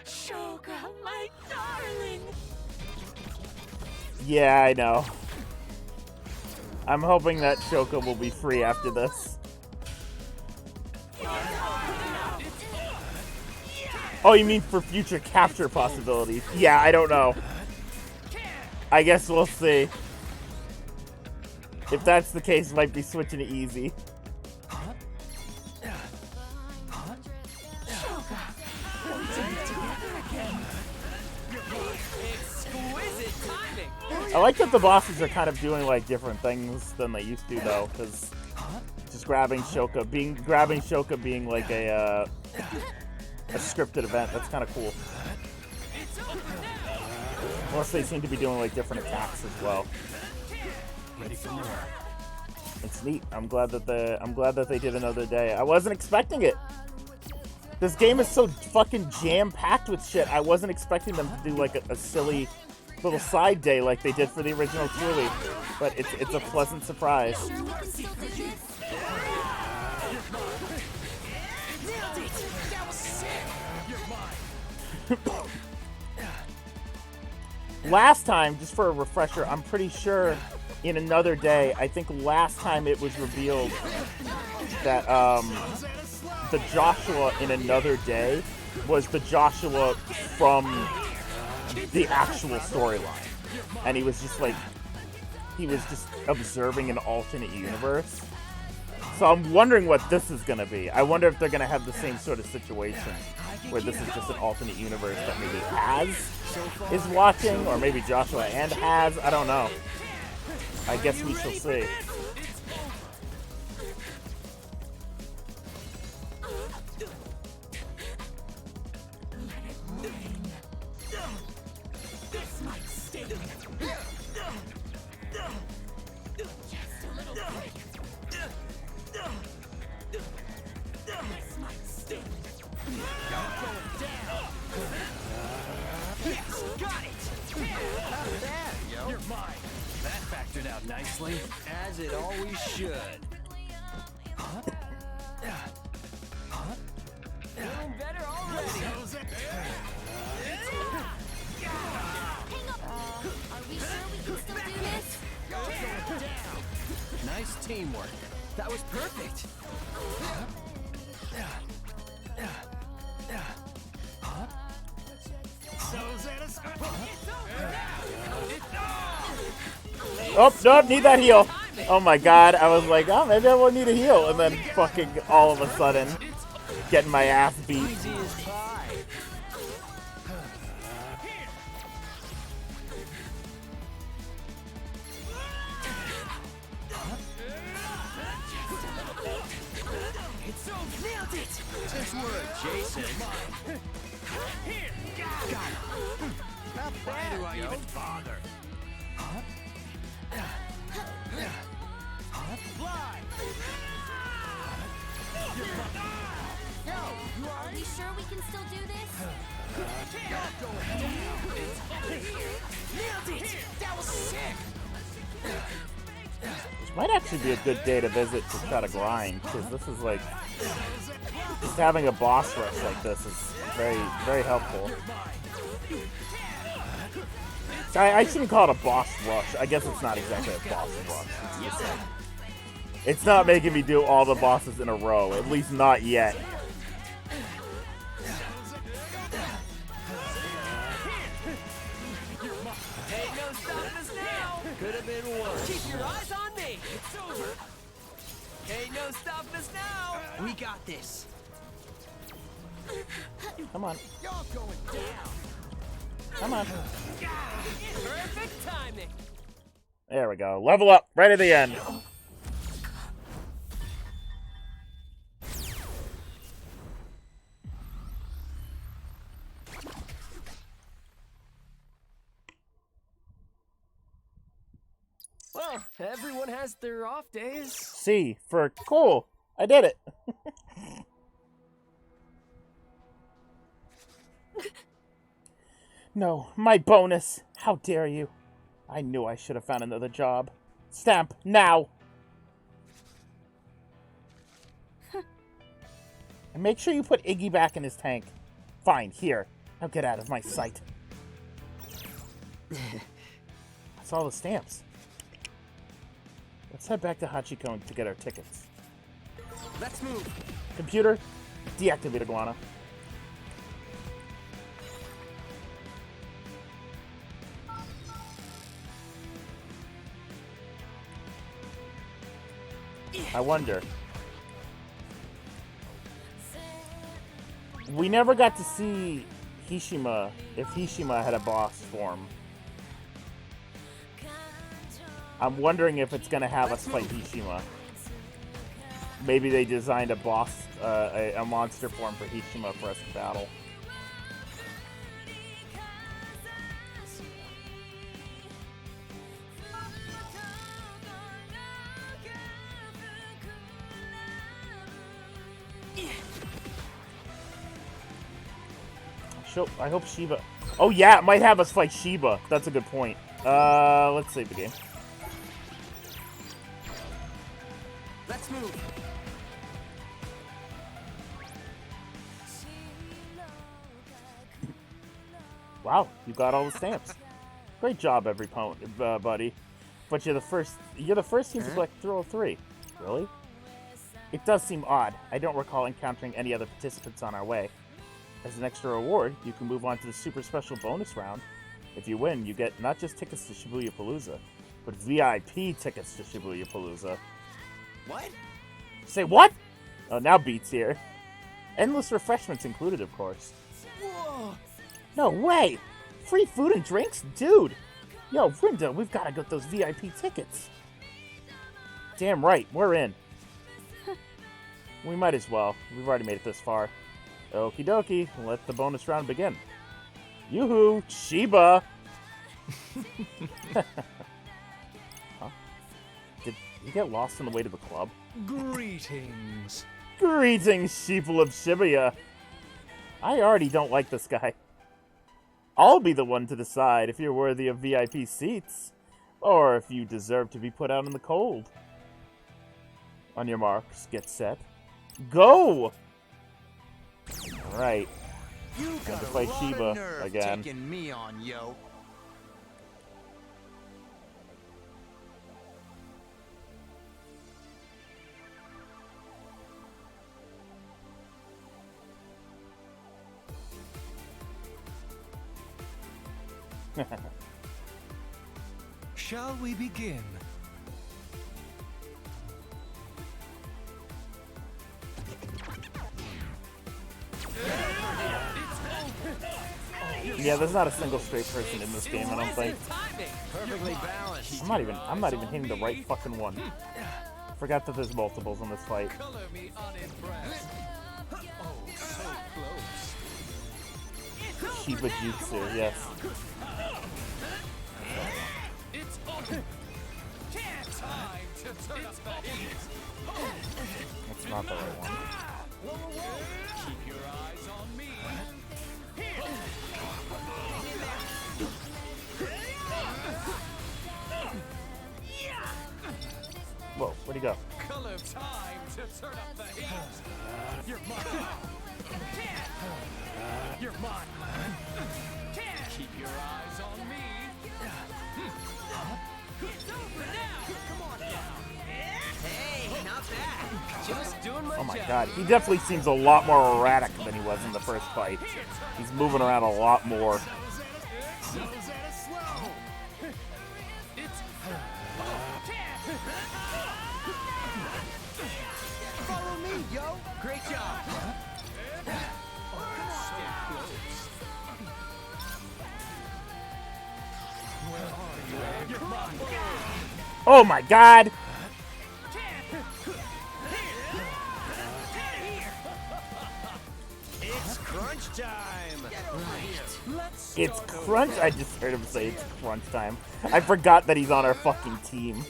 Shoka, my darling. Yeah, I know. I'm hoping that Shoka will be free after this. Oh, you mean for future capture possibilities? Yeah, I don't know. I guess we'll see. If that's the case, might be switching to easy. Exquisite timing. I like that the bosses are kind of doing like different things than they used to, though, because just grabbing Shoka being like a scripted event. That's kind of cool. Plus, they seem to be doing like different attacks as well. Ready for more. It's neat. I'm glad that they did another day. I wasn't expecting it. This game is so fucking jam-packed with shit. I wasn't expecting them to do like a silly little side day like they did for the original Truly. But it's a pleasant surprise. Last time, just for a refresher, I'm pretty sure in another day, I think last time it was revealed that the Joshua in another day was the Joshua from the actual storyline. And he was just observing an alternate universe. So I'm wondering what this is going to be. I wonder if they're going to have the same sort of situation where this is just an alternate universe that maybe Haz is watching, or maybe Joshua and Haz. I don't know. I guess we shall see. You're mine. That factored out nicely. As it always should. Feeling better already. Hang up! Are we sure we can still do this? Nice teamwork. That was perfect. Oh, no, need that heal. Oh my god, I was like, oh, maybe I won't need a heal. And then fucking all of a sudden, getting my ass beat. Easy as pie. Nailed it. Since we're adjacent. Not Why do I even bother? Are we sure we can still do this? Nailed it. That was sick. This might actually be a good day to visit to try to grind, because this is like, just having a boss rush like this is very, very helpful. I shouldn't call it a boss rush. I guess it's not exactly a boss rush. It's not making me do all the bosses in a row, at least not yet. Ain't no stopping us now. Could have been worse. Keep your eyes on me. It's over. Ain't no stopping us now. We got this. Come on. Y'all going down. Come on. Perfect timing. There we go. Level up right at the end. Well, everyone has their off days. C for cool. I did it. No, my bonus. How dare you? I knew I should have found another job. Stamp, now! And make sure you put Iggy back in his tank. Fine, here. Now get out of my sight. That's all the stamps. Let's head back to Hachiko to get our tickets. Let's move. Computer, deactivate Iguana. I wonder. We never got to see Hishima, if Hishima had a boss form. I'm wondering if it's gonna have us fight Hishima. Maybe they designed a boss, a monster form for Hishima for us to battle. I hope Shiba... Oh yeah, it might have us fight Shiba. That's a good point. Let's save the game. Let's move. Wow, you got all the stamps. Great job, buddy. But you're the first team to collect 303. Really? It does seem odd. I don't recall encountering any other participants on our way. As an extra reward, you can move on to the super special bonus round. If you win, you get not just tickets to Shibuya Palooza, but VIP tickets to Shibuya Palooza. What? Say what? Oh, now Beat's here. Endless refreshments included, of course. Whoa! No way! Free food and drinks? Dude! Yo, Rinda, we've gotta get those VIP tickets. Damn right, we're in. We might as well. We've already made it this far. Okie dokie, let the bonus round begin. Yoo-hoo, Shiba! Huh? Did he get lost on the way to the club? Greetings. Greetings, sheeple of Shibuya. I already don't like this guy. I'll be the one to decide if you're worthy of VIP seats, or if you deserve to be put out in the cold. On your marks, get set, go! Alright, You got got to a fight lot Shiba of nerve again. taking me on, yo. Shall we begin? Yeah, there's not a single straight person in this game, I don't think. Perfectly balanced. I'm not even hitting the right fucking one. Forgot that there's multiples in this fight. Color me unimpressed. Oh, so close. Shiba Jutsu, yes. It's over. Time to turn up the heat. That's not the right one. Keep your eyes on me. Whoa, where'd he go? Color time to turn up the heat. You're mine. You're mine. Keep your eyes on me. It's over now. Come on now. Hey, not bad. Just doing my Oh my job. god, he definitely seems a lot more erratic than he was in the first fight. He's moving around a lot more. Follow me, yo. Great job. Oh my god! It's crunch time. It's crunch. I just heard him say it's crunch time. I forgot that he's on our fucking team.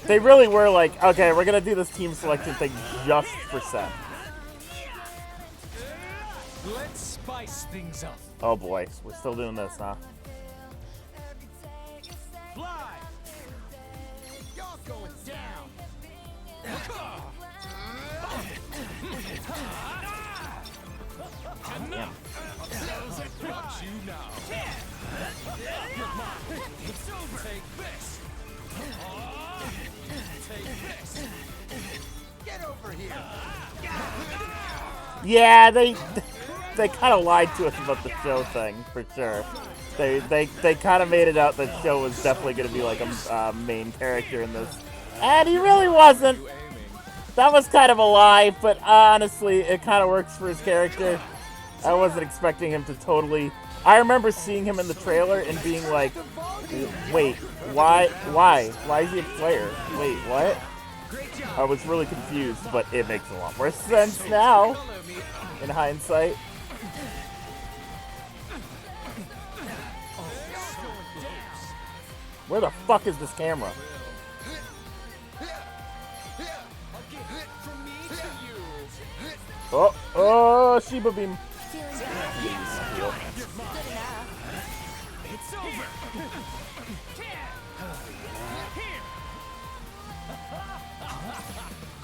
They really were like, okay, we're gonna do this team selection thing just for Seth. Let's spice things up. Oh boy, we're still doing this, huh? Fly. Y'all going down. Watch you now. It's over. Take this. Take this. Get over here. Yeah, they kind of lied to us about the show thing for sure. They kind of made it out that Show was definitely going to be like a main character in this, and he really wasn't. That was kind of a lie, but honestly, it kind of works for his character. I wasn't expecting him to totally. I remember seeing him in the trailer and being like, "Wait, why is he a player? Wait, what?" I was really confused, but it makes a lot more sense now, in hindsight. Where the fuck is this camera? Oh, Shiba Beam. Feeling good. Good enough. It's over.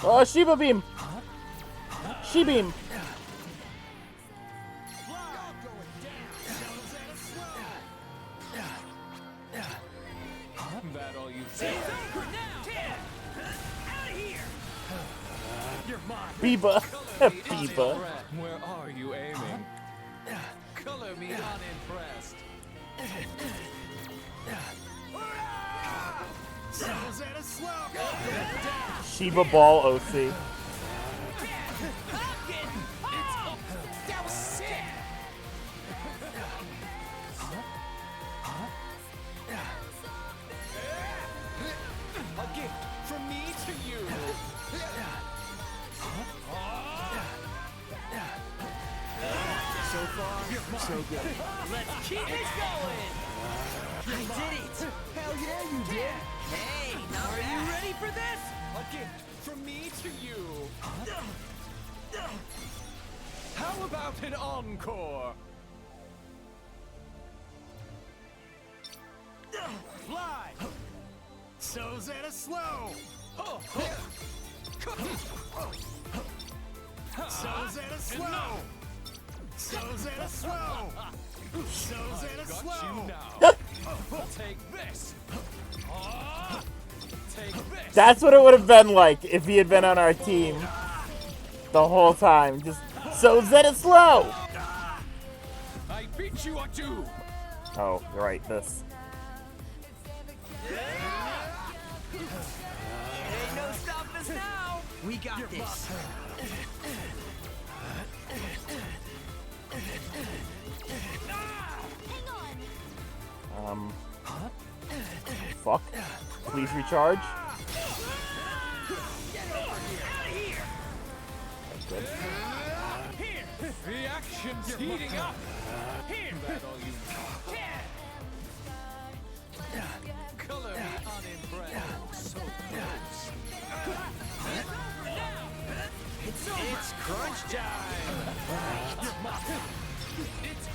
Oh, Shiba Beam. She-Beam. That all you say? You're mine. Biba. Biba. Unimpressed. Where are you aiming? Color me unimpressed. Shiba Ball OC. That was sick. A gift from me to you. So far, so good. Let's keep it going. I did it. Hell yeah, you did. Hey, are you ready for this? A gift from me to you. How about an encore? Fly. So's at a slow. So's at a slow. So's at a slow. So's at a Got slow. you now. Take this. Take this. That's what it would have been like if he had been on our team the whole time. Just so Zeta slow. I beat you at two. Oh, you're right. This. Ain't no stopping us now. We got this. Hang on. Fuck. Please recharge. That's good. Here. The action's heating up. Here. That all you color me unimpressed. So close. It's crunch time. It's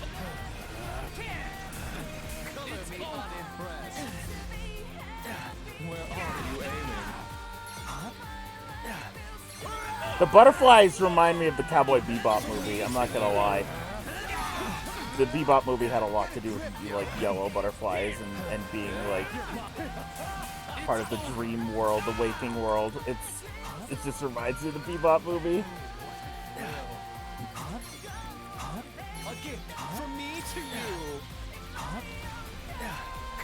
color me unimpressed. Where are you aiming? The butterflies remind me of the Cowboy Bebop movie. I'm not gonna lie. The Bebop movie had a lot to do with like yellow butterflies and being like part of the dream world, the waking world. It just reminds me of the Bebop movie. A gift from me to you.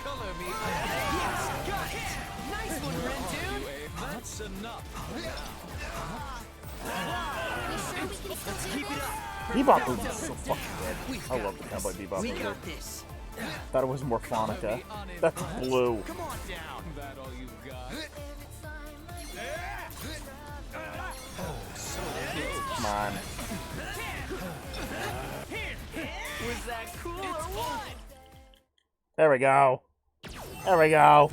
Color me. Yes, got it. Nice one, Ren, dude. That's enough. We sure we can still do Keep it this? up. Bebop movie is so fucking good. I love the Cowboy Bebop We movie. got this. Thought it was Morphonica. That's blue. Come on down. That all you've got? Come on. Was that cool or what? There we go. There we go.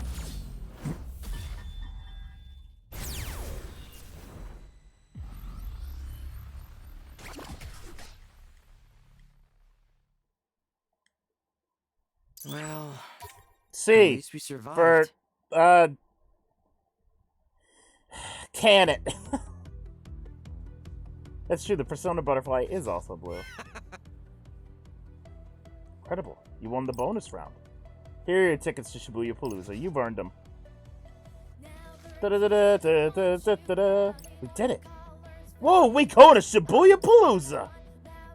Well, at C least we survived. for can it. That's true, the Persona butterfly is also blue. Incredible. You won the bonus round. Here are your tickets to Shibuya Palooza. You've earned them. Da-da-da-da-da-da-da-da. We did it. Whoa, we go to Shibuya Palooza.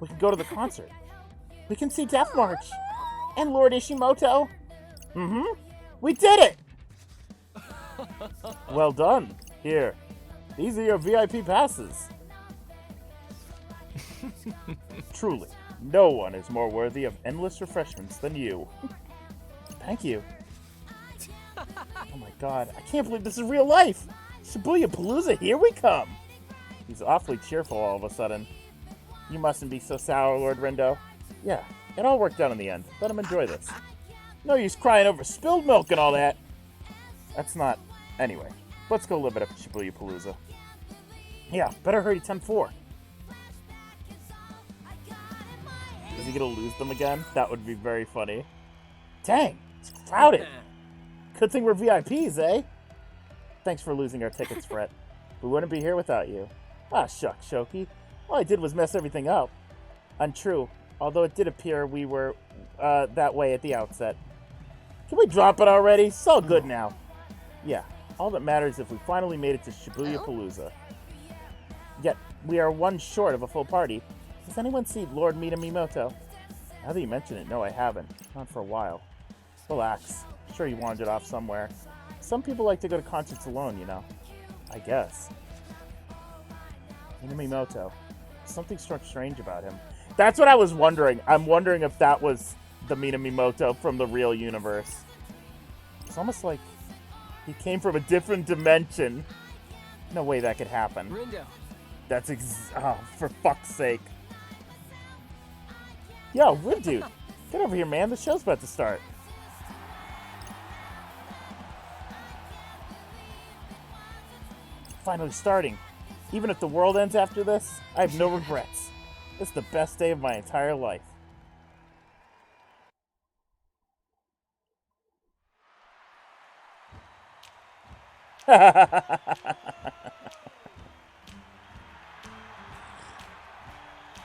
We can go to the concert. We can see Death March. And Lord Ishimoto. We did it. Well done. Here. These are your VIP passes. Truly, no one is more worthy of endless refreshments than you. Thank you. Oh my god, I can't believe this is real life! Shibuya Palooza, here we come! He's awfully cheerful all of a sudden. You mustn't be so sour, Lord Rindo. Yeah, it all worked out in the end. Let him enjoy this. No use crying over spilled milk and all that. That's not... Anyway, let's go live it up at Shibuya Palooza. Yeah, better hurry 10-4. Is he gonna lose them again? That would be very funny. Dang, it's crowded. Good thing we're VIPs, eh? Thanks for losing our tickets, Fret. We wouldn't be here without you. Ah, shucks, Shoki. All I did was mess everything up. Untrue, although it did appear we were that way at the outset. Can we drop it already? It's all good now. Yeah, all that matters is if we finally made it to Shibuya Palooza. Yet, we are one short of a full party. Has anyone seen Lord Minamimoto? Now that you mention it, no, I haven't. Not for a while. Relax. I'm sure he wandered off somewhere. Some people like to go to concerts alone, you know. I guess. Minamimoto. Something struck strange about him. That's what I was wondering. I'm wondering if that was the Minamimoto from the real universe. It's almost like he came from a different dimension. No way that could happen. Rindo. That's oh, for fuck's sake. Yo, Rin Dude, get over here, man. The show's about to start. Finally starting. Even if the world ends after this, I have no regrets. It's the best day of my entire life.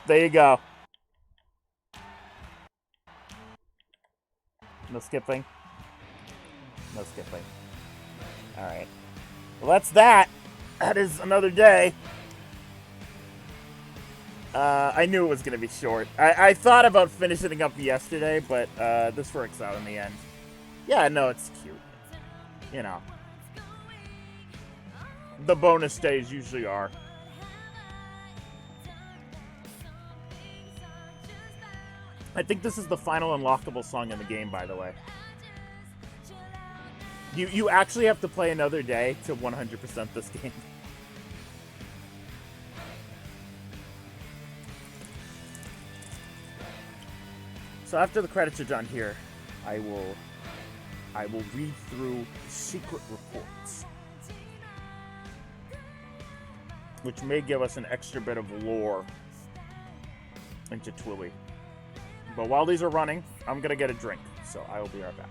There you go. No skipping. No skipping. Alright. Well, that's that. That is another day. I knew it was going to be short. I thought about finishing up yesterday, but this works out in the end. Yeah, no, it's cute. You know. The bonus days usually are. I think this is the final unlockable song in the game, by the way. You actually have to play another day to 100% this game. So after the credits are done here, I will read through secret reports, which may give us an extra bit of lore into Twilly. But while these are running, I'm gonna get a drink, so I will be right back.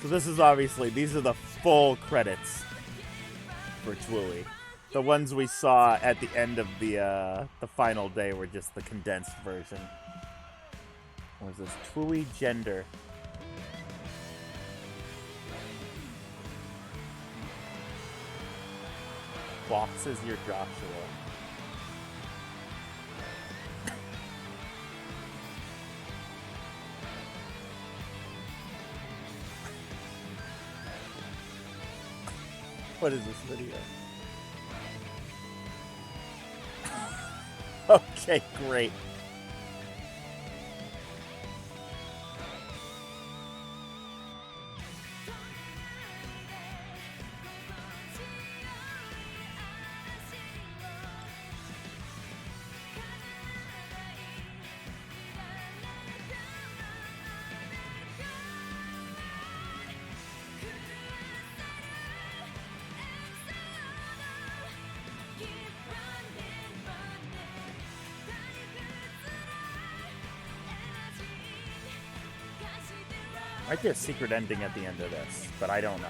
So this is obviously, these are the full credits for Twooey. The ones we saw at the end of the final day were just the condensed version. What was this? Twooey Gender. Boxes your Joshua. What is this video? Okay, great. Might be a secret ending at the end of this, but I don't know.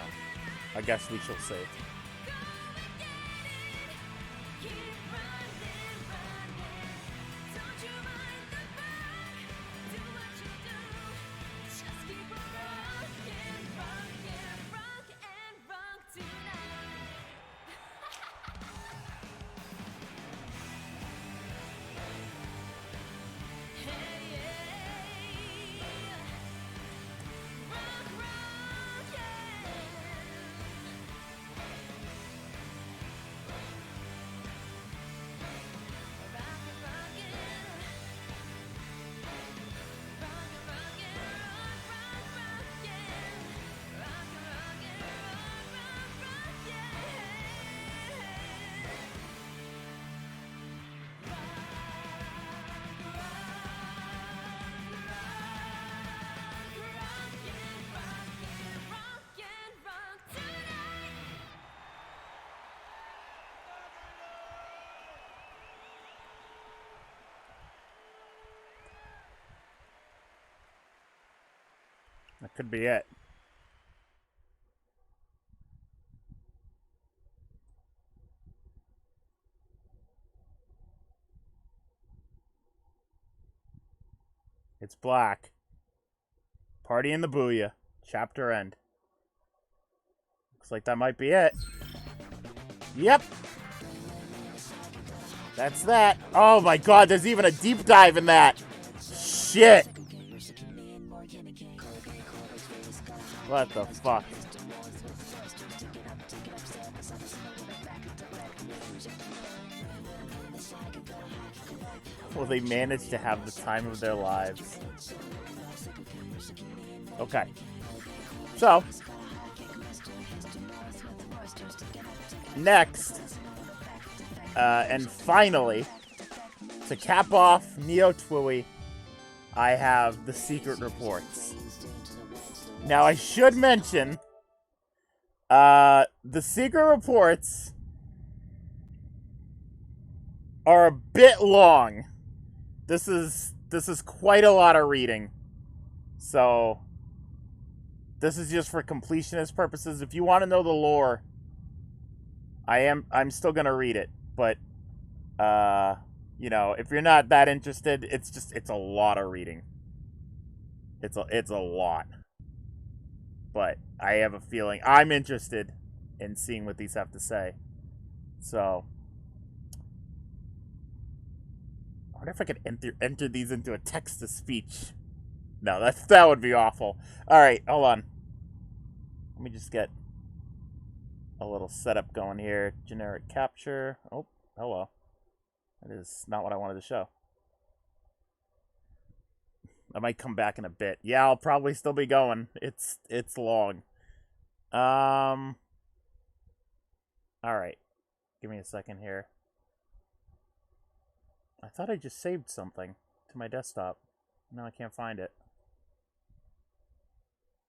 I guess we shall see. That could be it. It's black. Party in the Booyah. Chapter end. Looks like that might be it. Yep. That's that. Oh my god, there's even a deep dive in that. Shit. What the fuck? Will they manage to have the time of their lives? Okay. So, next, and finally, to cap off Neo Twooey, I have the secret reports. Now, I should mention, the secret reports are a bit long. This is quite a lot of reading. So, this is just for completionist purposes. If you want to know the lore, I'm still gonna read it. But, you know, if you're not that interested, it's a lot of reading. It's a lot. But I have a feeling I'm interested in seeing what these have to say. So, I wonder if I could enter these into a text-to-speech. No, that would be awful. All right, hold on. Let me just get a little setup going here. Generic capture. Oh, hello. That is not what I wanted to show. I might come back in a bit. Yeah, I'll probably still be going. It's long. All right. Give me a second here. I thought I just saved something to my desktop. Now I can't find it.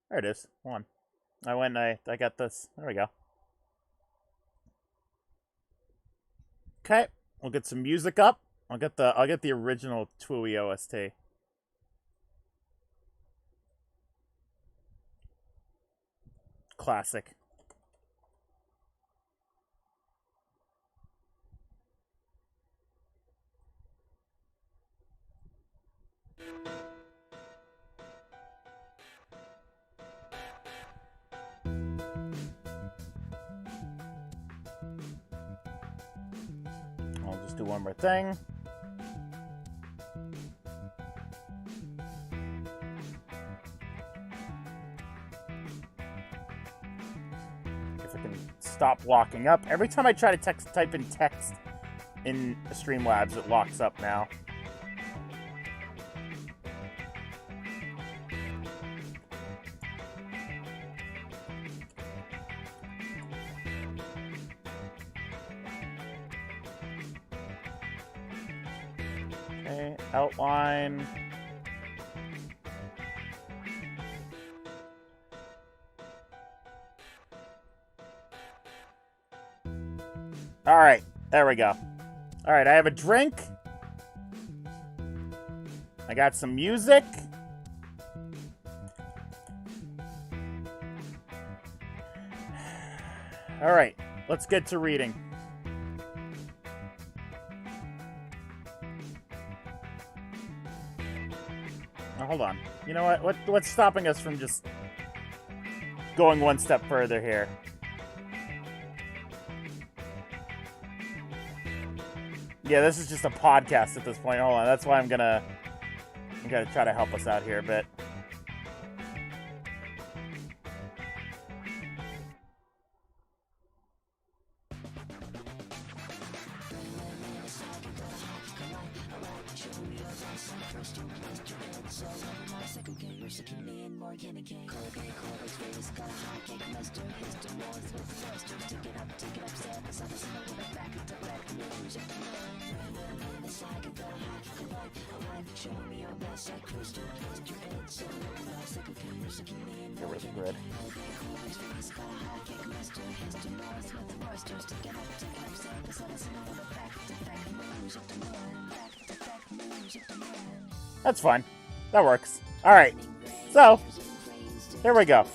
There it is. Hold on. I went and I got this. There we go. Okay. We'll get some music up. I'll get the original Twooey OST. classic. I'll just do one more thing. If I can stop locking up. Every time I try to type in text in Streamlabs, it locks up now. Okay, outline. All right, there we go. All right, I have a drink. I got some music. All right, let's get to reading. Now, hold on. You know what? What's stopping us from just going one step further here? Yeah, this is just a podcast at this point. Hold on. That's why I'm gonna try to help us out here a bit. Get rid of the grid. That's fine. That works. Alright. So, here we go.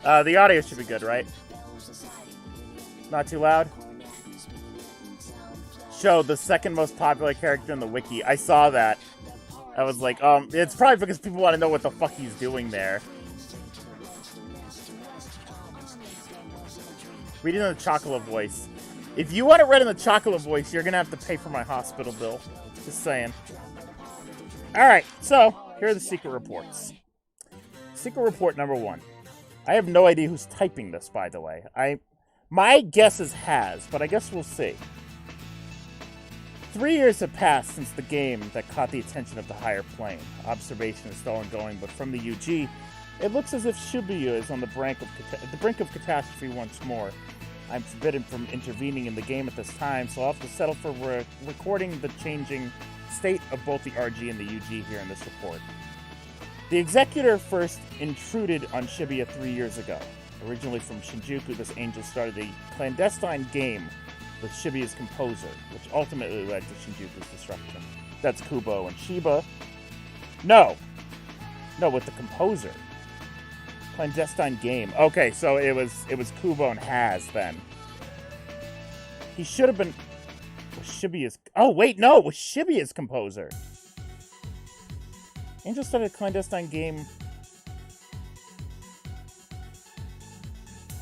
The audio should be good, right? Not too loud? Show the second most popular character in the wiki. I saw that. I was like, it's probably because people want to know what the fuck he's doing there. Read it in the Chocolate voice. If you want it read in the Chocolate voice, you're gonna have to pay for my hospital bill. Just saying. Alright, so, here are the secret reports. Secret report number 1. I have no idea who's typing this, by the way. My guess is Has, but I guess we'll see. 3 years have passed since the game that caught the attention of the higher plane. Observation is still ongoing, but from the UG, it looks as if Shibuya is on the brink of catastrophe once more. I'm forbidden from intervening in the game at this time, so I'll have to settle for recording the changing state of both the RG and the UG here in this report. The Executor first intruded on Shibuya 3 years ago. Originally from Shinjuku, this angel started a clandestine game with Shibuya's composer, which ultimately led to Shinjuku's destruction. That's Kubo and Shiba. No, with the composer. Clandestine game. Okay, so it was Kubo and Has then. He should have been Shibuya's. Oh wait, no, it was Shibuya's composer. Angel started a clandestine game.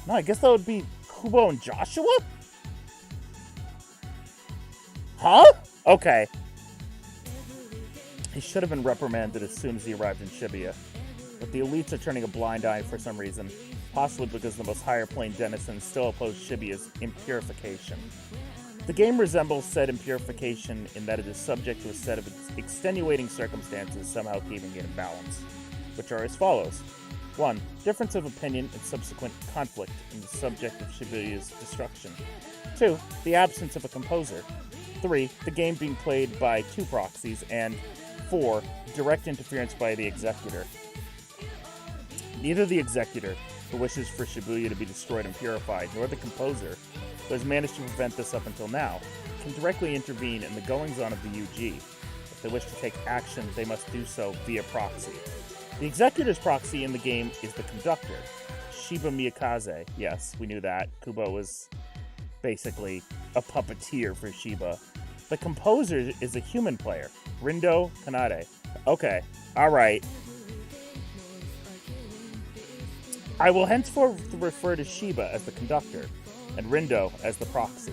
No, I guess that would be Kubo and Joshua? Huh? Okay. He should have been reprimanded as soon as he arrived in Shibuya. But the elites are turning a blind eye for some reason. Possibly because the most higher plane denizens still oppose Shibuya's impurification. The game resembles said impurification in that it is subject to a set of extenuating circumstances somehow keeping it in balance, which are as follows. 1. Difference of opinion and subsequent conflict in the subject of Shibuya's destruction. 2. The absence of a composer. 3. The game being played by 2 proxies. And 4. Direct interference by the Executor. Neither the Executor, who wishes for Shibuya to be destroyed and purified, nor the composer, who has managed to prevent this up until now, can directly intervene in the goings-on of the UG. If they wish to take action, they must do so via proxy. The Executor's proxy in the game is the Conductor. Shiba Miyakaze. Yes, we knew that. Kubo was basically a puppeteer for Shiba. The composer is a human player, Rindo Kanade. Okay, alright. I will henceforth refer to Shiba as the conductor, and Rindo as the proxy.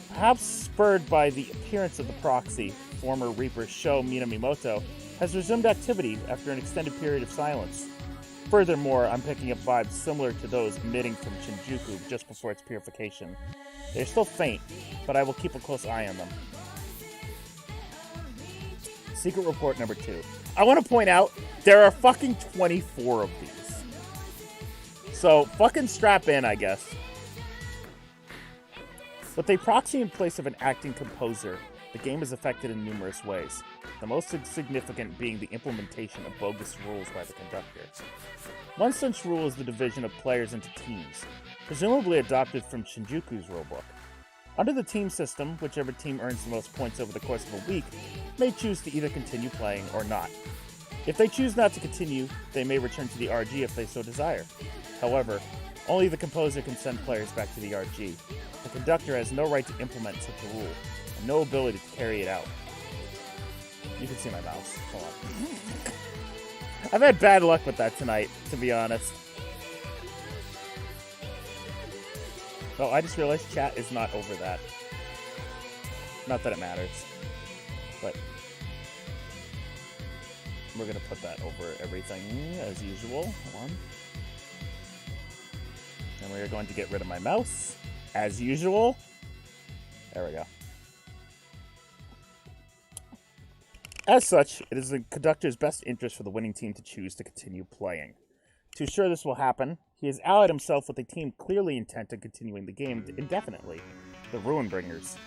Perhaps spurred by the appearance of the proxy, former Reaper Sho Minamimoto has resumed activity after an extended period of silence. Furthermore, I'm picking up vibes similar to those emitting from Shinjuku just before its purification. They're still faint, but I will keep a close eye on them. Secret report number 2. I want to point out, there are fucking 24 of these. So, fucking strap in, I guess. With a proxy in place of an acting composer, the game is affected in numerous ways, the most significant being the implementation of bogus rules by the conductor. One such rule is the division of players into teams, presumably adopted from Shinjuku's rulebook. Under the team system, whichever team earns the most points over the course of a week may choose to either continue playing or not. If they choose not to continue, they may return to the RG if they so desire. However, only the composer can send players back to the RG. The conductor has no right to implement such a rule, and no ability to carry it out. You can see my mouse. Hold on. I've had bad luck with that tonight, to be honest. Oh, I just realized chat is not over that. Not that it matters. But we're going to put that over everything as usual. Hold on. And we are going to get rid of my mouse, as usual. There we go. As such, it is the conductor's best interest for the winning team to choose to continue playing. To ensure this will happen, he has allied himself with a team clearly intent on continuing the game indefinitely, the Ruinbringers.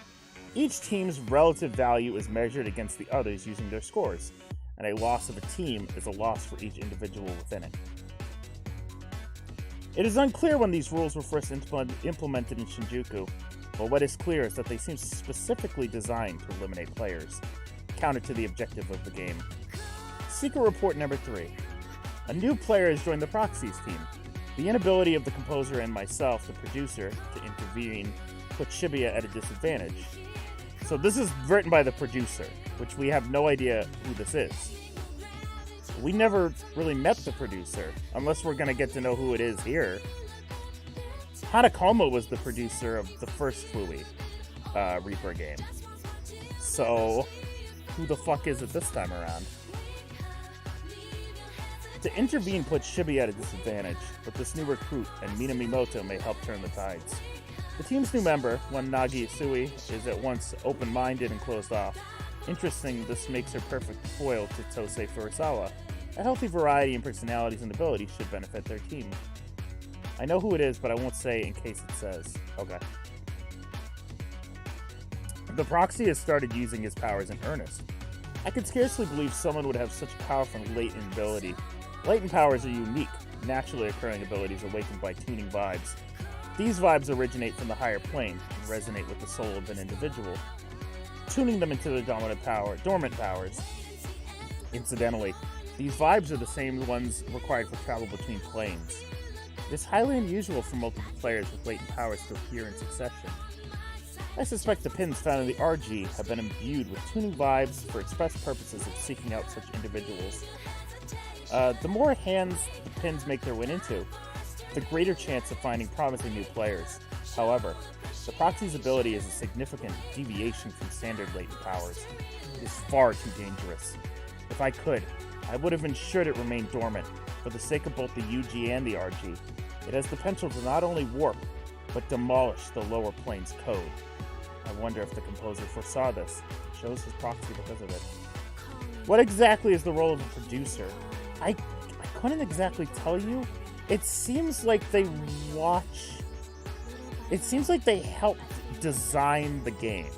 Each team's relative value is measured against the others using their scores, and a loss of a team is a loss for each individual within it. It is unclear when these rules were first implemented in Shinjuku, but what is clear is that they seem specifically designed to eliminate players, counter to the objective of the game. Secret report number 3. A new player has joined the Proxies team. The inability of the composer and myself, the producer, to intervene put Shibuya at a disadvantage. So this is written by the producer, which we have no idea who this is. We never really met the producer, unless we're going to get to know who it is here. Hanakoma was the producer of the first Fui Reaper game. So, who the fuck is it this time around? To intervene puts Shibuya at a disadvantage, but this new recruit and Minamimoto may help turn the tides. The team's new member, one Nagi Isui, is at once open-minded and closed off. Interesting, this makes her perfect foil to Tosei Furusawa. A healthy variety in personalities and abilities should benefit their team. I know who it is, but I won't say in case it says. Okay. The proxy has started using his powers in earnest. I could scarcely believe someone would have such powerful latent ability. Latent powers are unique, naturally occurring abilities awakened by tuning vibes. These vibes originate from the higher plane and resonate with the soul of an individual, tuning them into their dormant powers. Incidentally, these vibes are the same ones required for travel between planes. It is highly unusual for multiple players with latent powers to appear in succession. I suspect the pins found in the RG have been imbued with tuning vibes for express purposes of seeking out such individuals. The more hands the pins make their way into, the greater chance of finding promising new players. However, the proxy's ability is a significant deviation from standard latent powers. It is far too dangerous. If I could, I would have ensured it remained dormant, for the sake of both the UG and the RG. It has the potential to not only warp, but demolish the lower plane's code. I wonder if the composer foresaw this, and chose his proxy because of it. What exactly is the role of a producer? I couldn't exactly tell you. It seems like they helped design the game.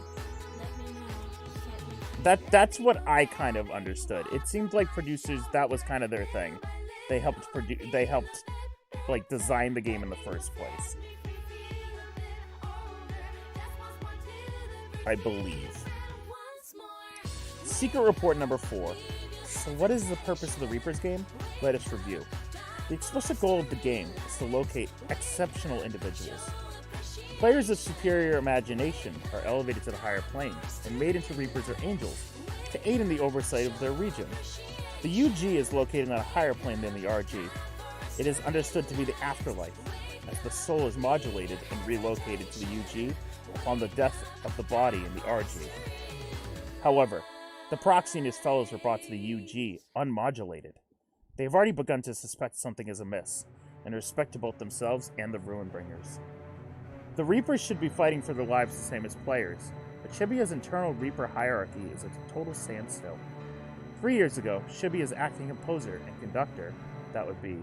That's what I kind of understood. It seemed like producers, that was kind of their thing. They helped like design the game in the first place. I believe. Secret report number 4. So what is the purpose of the Reapers game? Let us review. The explicit goal of the game is to locate exceptional individuals. Players of superior imagination are elevated to the higher plane and made into Reapers or Angels to aid in the oversight of their region. The UG is located on a higher plane than the RG. It is understood to be the afterlife, as the soul is modulated and relocated to the UG upon the death of the body in the RG. However, the Proxy and his fellows were brought to the UG unmodulated. They have already begun to suspect something is amiss, in respect to both themselves and the Ruinbringers. The Reapers should be fighting for their lives the same as players, but Shibuya's internal Reaper hierarchy is a total standstill. 3 years ago, Shibuya's acting composer and conductor, that would be,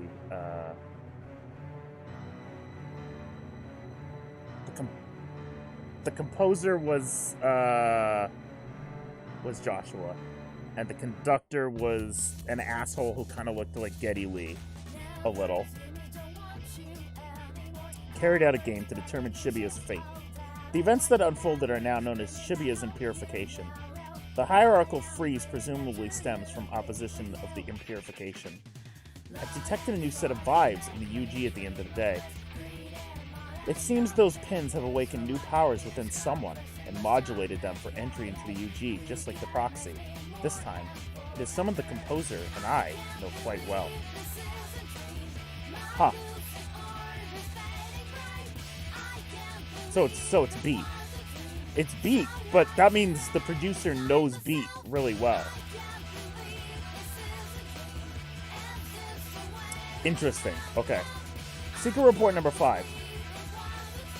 the composer was Joshua, and the conductor was an asshole who kind of looked like Geddy Lee, a little. Carried out a game to determine Shibuya's fate. The events that unfolded are now known as Shibuya's Impurification. The hierarchical freeze presumably stems from opposition of the Impurification. I've detected a new set of vibes in the UG at the end of the day. It seems those pins have awakened new powers within someone and modulated them for entry into the UG, just like the Proxy. This time, it is someone the composer and I know quite well. Huh. So it's beat. It's beat, but that means the producer knows beat really well. Interesting. Okay. Secret report number 5.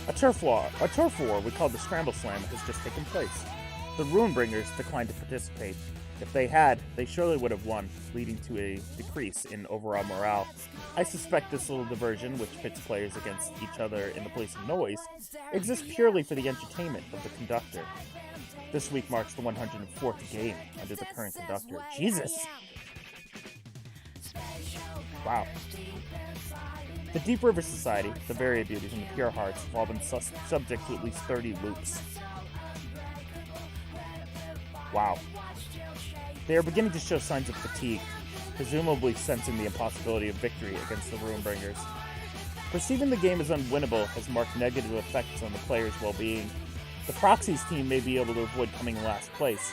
A turf war we call the Scramble Slam has just taken place. The Ruinbringers declined to participate. If they had, they surely would have won, leading to a decrease in overall morale. I suspect this little diversion, which pits players against each other in the place of noise, exists purely for the entertainment of the conductor. This week marks the 104th game under the current conductor. Jesus! Wow. The Deep River Society, the Varia Beauties, and the Pure Hearts have all been subject to at least 30 loops. Wow. They are beginning to show signs of fatigue, presumably sensing the impossibility of victory against the Ruinbringers. Perceiving the game as unwinnable has marked negative effects on the players' well-being. The Proxy's team may be able to avoid coming in last place,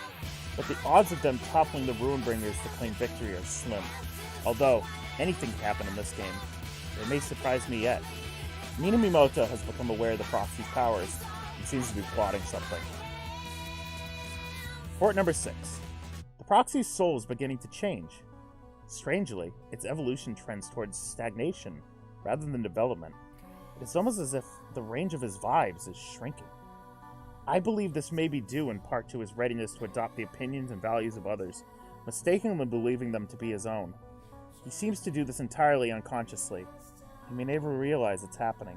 but the odds of them toppling the Ruinbringers to claim victory are slim. Although, anything can happen in this game. It may surprise me yet. Minamimoto has become aware of the Proxy's powers and seems to be plotting something. Report number 6. The Proxy's soul is beginning to change. Strangely, its evolution trends towards stagnation rather than development. It's almost as if the range of his vibes is shrinking. I believe this may be due in part to his readiness to adopt the opinions and values of others, mistakenly believing them to be his own. He seems to do this entirely unconsciously. He may never realize it's happening.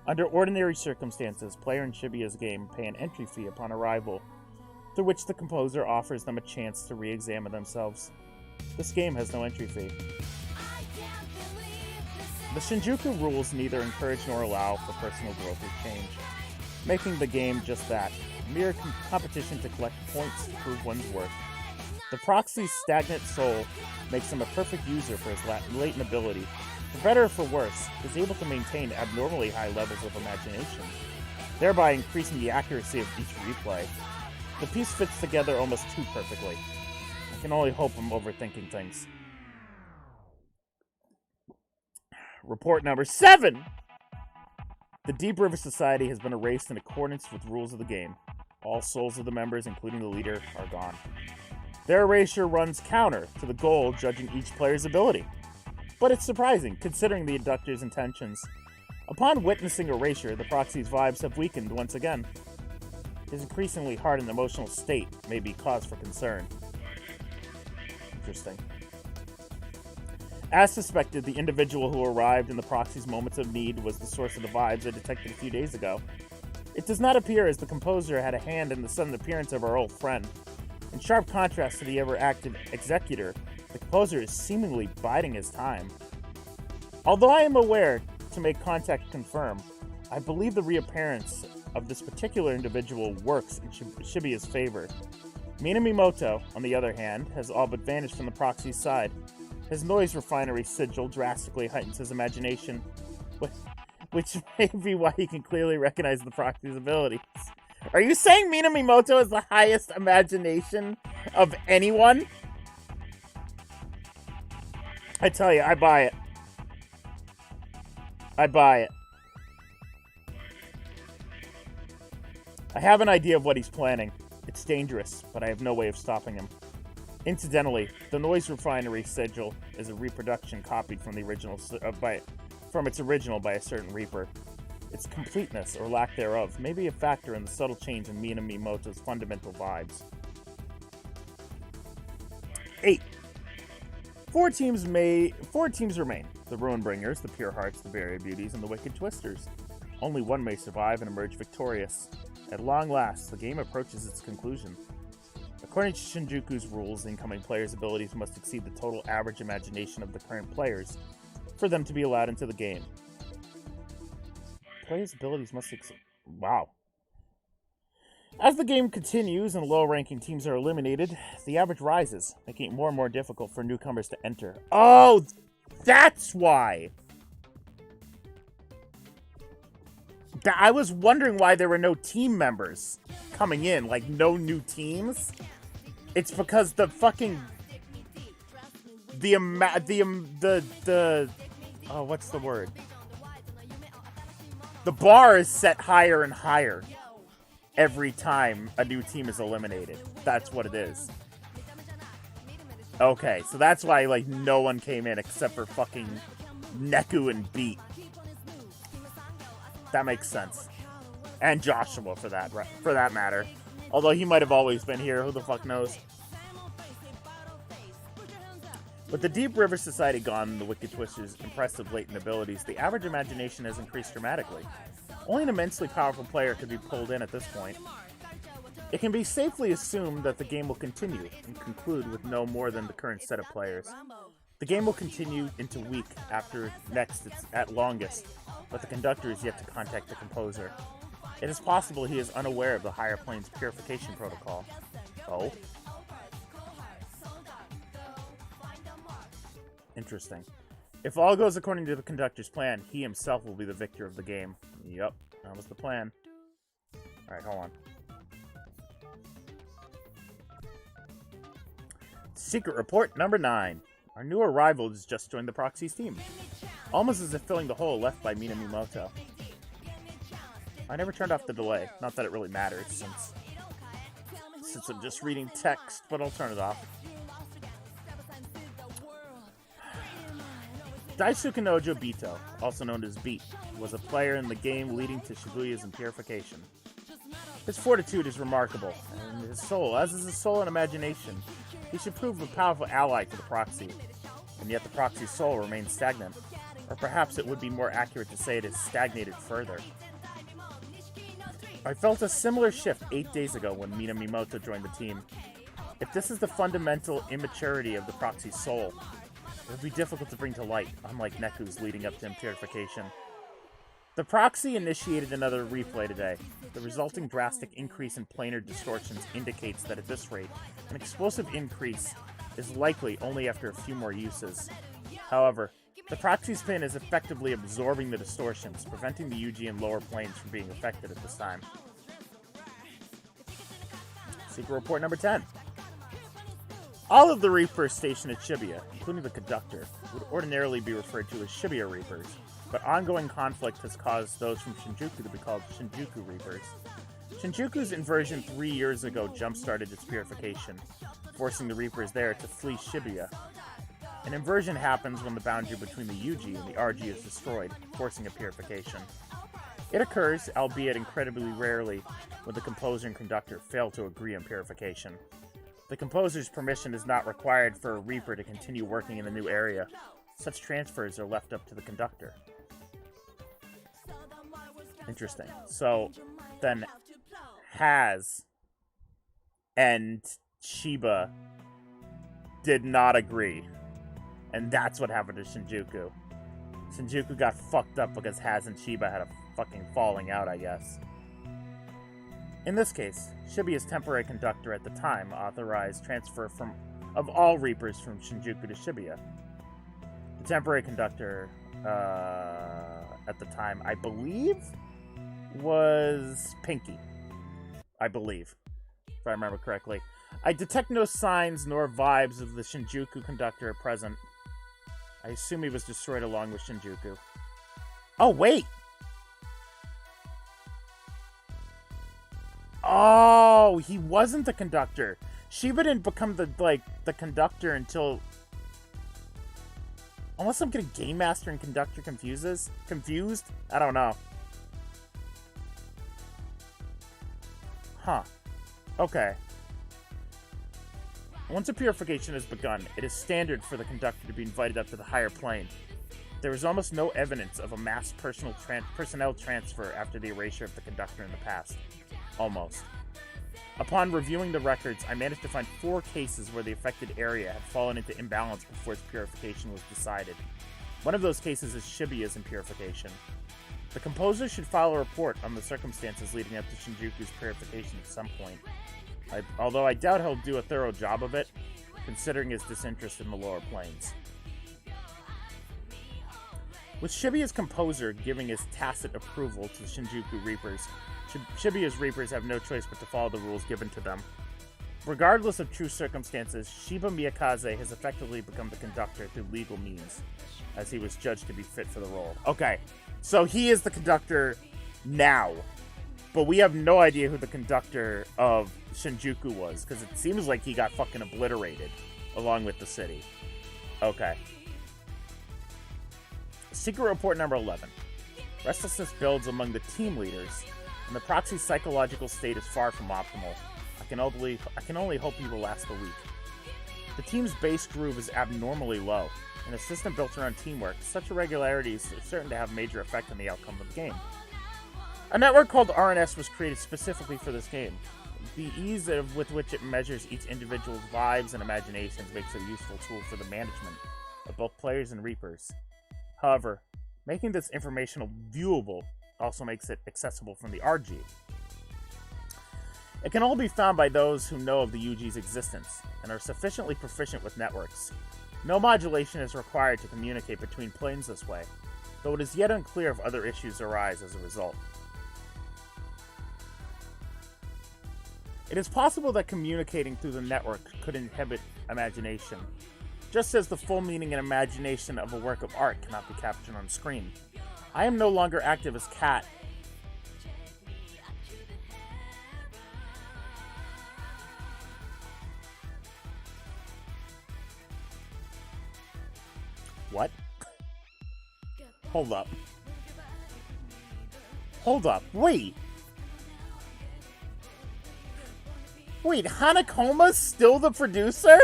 Under ordinary circumstances, player in Shibuya's game pay an entry fee upon arrival, through which the composer offers them a chance to re-examine themselves. This game has no entry fee. The Shinjuku rules neither encourage nor allow for personal growth or change, making the game just that, a mere competition to collect points to prove one's worth. The Proxy's stagnant soul makes him a perfect user for his latent ability. For better or for worse, he is able to maintain abnormally high levels of imagination, thereby increasing the accuracy of each replay. The piece fits together almost too perfectly. I can only hope I'm overthinking things. Report number 7! The Deep River Society has been erased in accordance with rules of the game. All souls of the members, including the leader, are gone. Their erasure runs counter to the goal judging each player's ability. But it's surprising, considering the inductor's intentions. Upon witnessing erasure, the Proxy's vibes have weakened once again. His increasingly hardened emotional state may be cause for concern. Interesting. As suspected, the individual who arrived in the Proxy's moments of need was the source of the vibes I detected a few days ago. It does not appear as the composer had a hand in the sudden appearance of our old friend. In sharp contrast to the ever-active executor, the composer is seemingly biding his time. Although I am aware to make contact confirm, I believe the reappearance of this particular individual works in Shibuya's favor. Minamimoto, on the other hand, has all but vanished from the Proxy's side. His noise refinery sigil drastically heightens his imagination, which may be why he can clearly recognize the proxy's abilities. Are you saying Minamimoto has the highest imagination of anyone? I tell you, I buy it. I buy it. I have an idea of what he's planning. It's dangerous, but I have no way of stopping him. Incidentally, the noise refinery sigil is a reproduction copied from the original from its original by a certain Reaper. Its completeness, or lack thereof, may be a factor in the subtle change in Minamimoto's fundamental vibes. 8. Four teams remain. The Ruinbringers, the Pure Hearts, the Barrier Beauties, and the Wicked Twisters. Only one may survive and emerge victorious. At long last, the game approaches its conclusion. According to Shinjuku's rules, incoming players' abilities must exceed the total average imagination of the current players for them to be allowed into the game. Players' abilities must exceed... Wow. As the game continues and low-ranking teams are eliminated, the average rises, making it more and more difficult for newcomers to enter. Oh, that's why! I was wondering why there were no team members coming in, like no new teams. It's because the fucking oh, what's the word? The bar is set higher and higher every time a new team is eliminated. That's what it is. Okay, so that's why like no one came in except for fucking Neku and Beat. That makes sense. And Joshua for that matter. Although he might have always been here, who the fuck knows? With the Deep River Society gone and the Wicked Twisters' impressive latent abilities, the average imagination has increased dramatically. Only an immensely powerful player could be pulled in at this point. It can be safely assumed that the game will continue and conclude with no more than the current set of players. The game will continue into week after next at longest, but the conductor is yet to contact the composer. It is possible he is unaware of the higher plane's purification protocol. Oh? Interesting. If all goes according to the conductor's plan, he himself will be the victor of the game. Yep, that was the plan. Alright, hold on. Secret report number 9. Our new arrival has just joined the Proxy's team. Almost as if filling the hole left by Minamimoto. I never turned off the delay. Not that it really matters, since I'm just reading text, but I'll turn it off. Daisuke Nojo Bito, also known as Beat, was a player in the game leading to Shibuya's impurification. His fortitude is remarkable, and his soul, as is his soul and imagination, he should prove a powerful ally to the Proxy, and yet the Proxy's soul remains stagnant. Or perhaps it would be more accurate to say it has stagnated further. I felt a similar shift 8 days ago when Minamimoto joined the team. If this is the fundamental immaturity of the Proxy's soul, it would be difficult to bring to light, unlike Neku's leading up to impurification. The Proxy initiated another replay today. The resulting drastic increase in planar distortions indicates that at this rate, an explosive increase is likely only after a few more uses. However, the Proxy spin is effectively absorbing the distortions, preventing the UG and lower planes from being affected at this time. Secret report number 10. All of the Reapers stationed at Shibuya, including the conductor, would ordinarily be referred to as Shibuya Reapers, but ongoing conflict has caused those from Shinjuku to be called Shinjuku Reapers. Shinjuku's inversion 3 years ago jump-started its purification, forcing the Reapers there to flee Shibuya. An inversion happens when the boundary between the UG and the RG is destroyed, forcing a purification. It occurs, albeit incredibly rarely, when the composer and conductor fail to agree on purification. The composer's permission is not required for a Reaper to continue working in the new area. Such transfers are left up to the conductor. Interesting. So, then Haz and Shiba did not agree. And that's what happened to Shinjuku. Shinjuku got fucked up because Haz and Shiba had a fucking falling out, I guess. In this case, Shibuya's temporary conductor at the time authorized transfer of all Reapers from Shinjuku to Shibuya. temporary conductor at the time, I believe, was Pinky. I believe, if I remember correctly. I detect no signs nor vibes of the Shinjuku conductor at present. I assume he was destroyed along with Shinjuku. Oh, wait! Oh, he wasn't the conductor. Shiba didn't become the conductor until... Unless I'm getting Game Master and Conductor confused? I don't know. Huh. Okay. Once a purification has begun, it is standard for the conductor to be invited up to the higher plane. There is almost no evidence of a mass personnel transfer after the erasure of the conductor in the past. Almost. Upon reviewing the records, I managed to find 4 cases where the affected area had fallen into imbalance before its purification was decided. One of those cases is Shibuya's impurification. The composer should file a report on the circumstances leading up to Shinjuku's purification at some point. Although I doubt he'll do a thorough job of it, considering his disinterest in the lower planes. With Shibuya's composer giving his tacit approval to the Shinjuku Reapers, Shibuya's Reapers have no choice but to follow the rules given to them. Regardless of true circumstances, Shiba Miyakaze has effectively become the conductor through legal means, as he was judged to be fit for the role. Okay, so he is the conductor now, but we have no idea who the conductor of Shinjuku was, because it seems like he got fucking obliterated, along with the city. Okay. Secret Report number 11. Restlessness builds among the team leaders, and the proxy's psychological state is far from optimal. I can only hope he will last a week. The team's base groove is abnormally low. In a system built around teamwork, such irregularities are certain to have a major effect on the outcome of the game. A network called RNS was created specifically for this game. The ease with which it measures each individual's vibes and imaginations makes it a useful tool for the management of both players and Reapers. However, making this information viewable also makes it accessible from the RG. It can all be found by those who know of the UG's existence and are sufficiently proficient with networks. No modulation is required to communicate between planes this way, though it is yet unclear if other issues arise as a result. It is possible that communicating through the network could inhibit imagination, just as the full meaning and imagination of a work of art cannot be captured on screen. I am no longer active as Cat. What? Hold up. Hold up. Wait. Wait, Hanakoma's still the producer?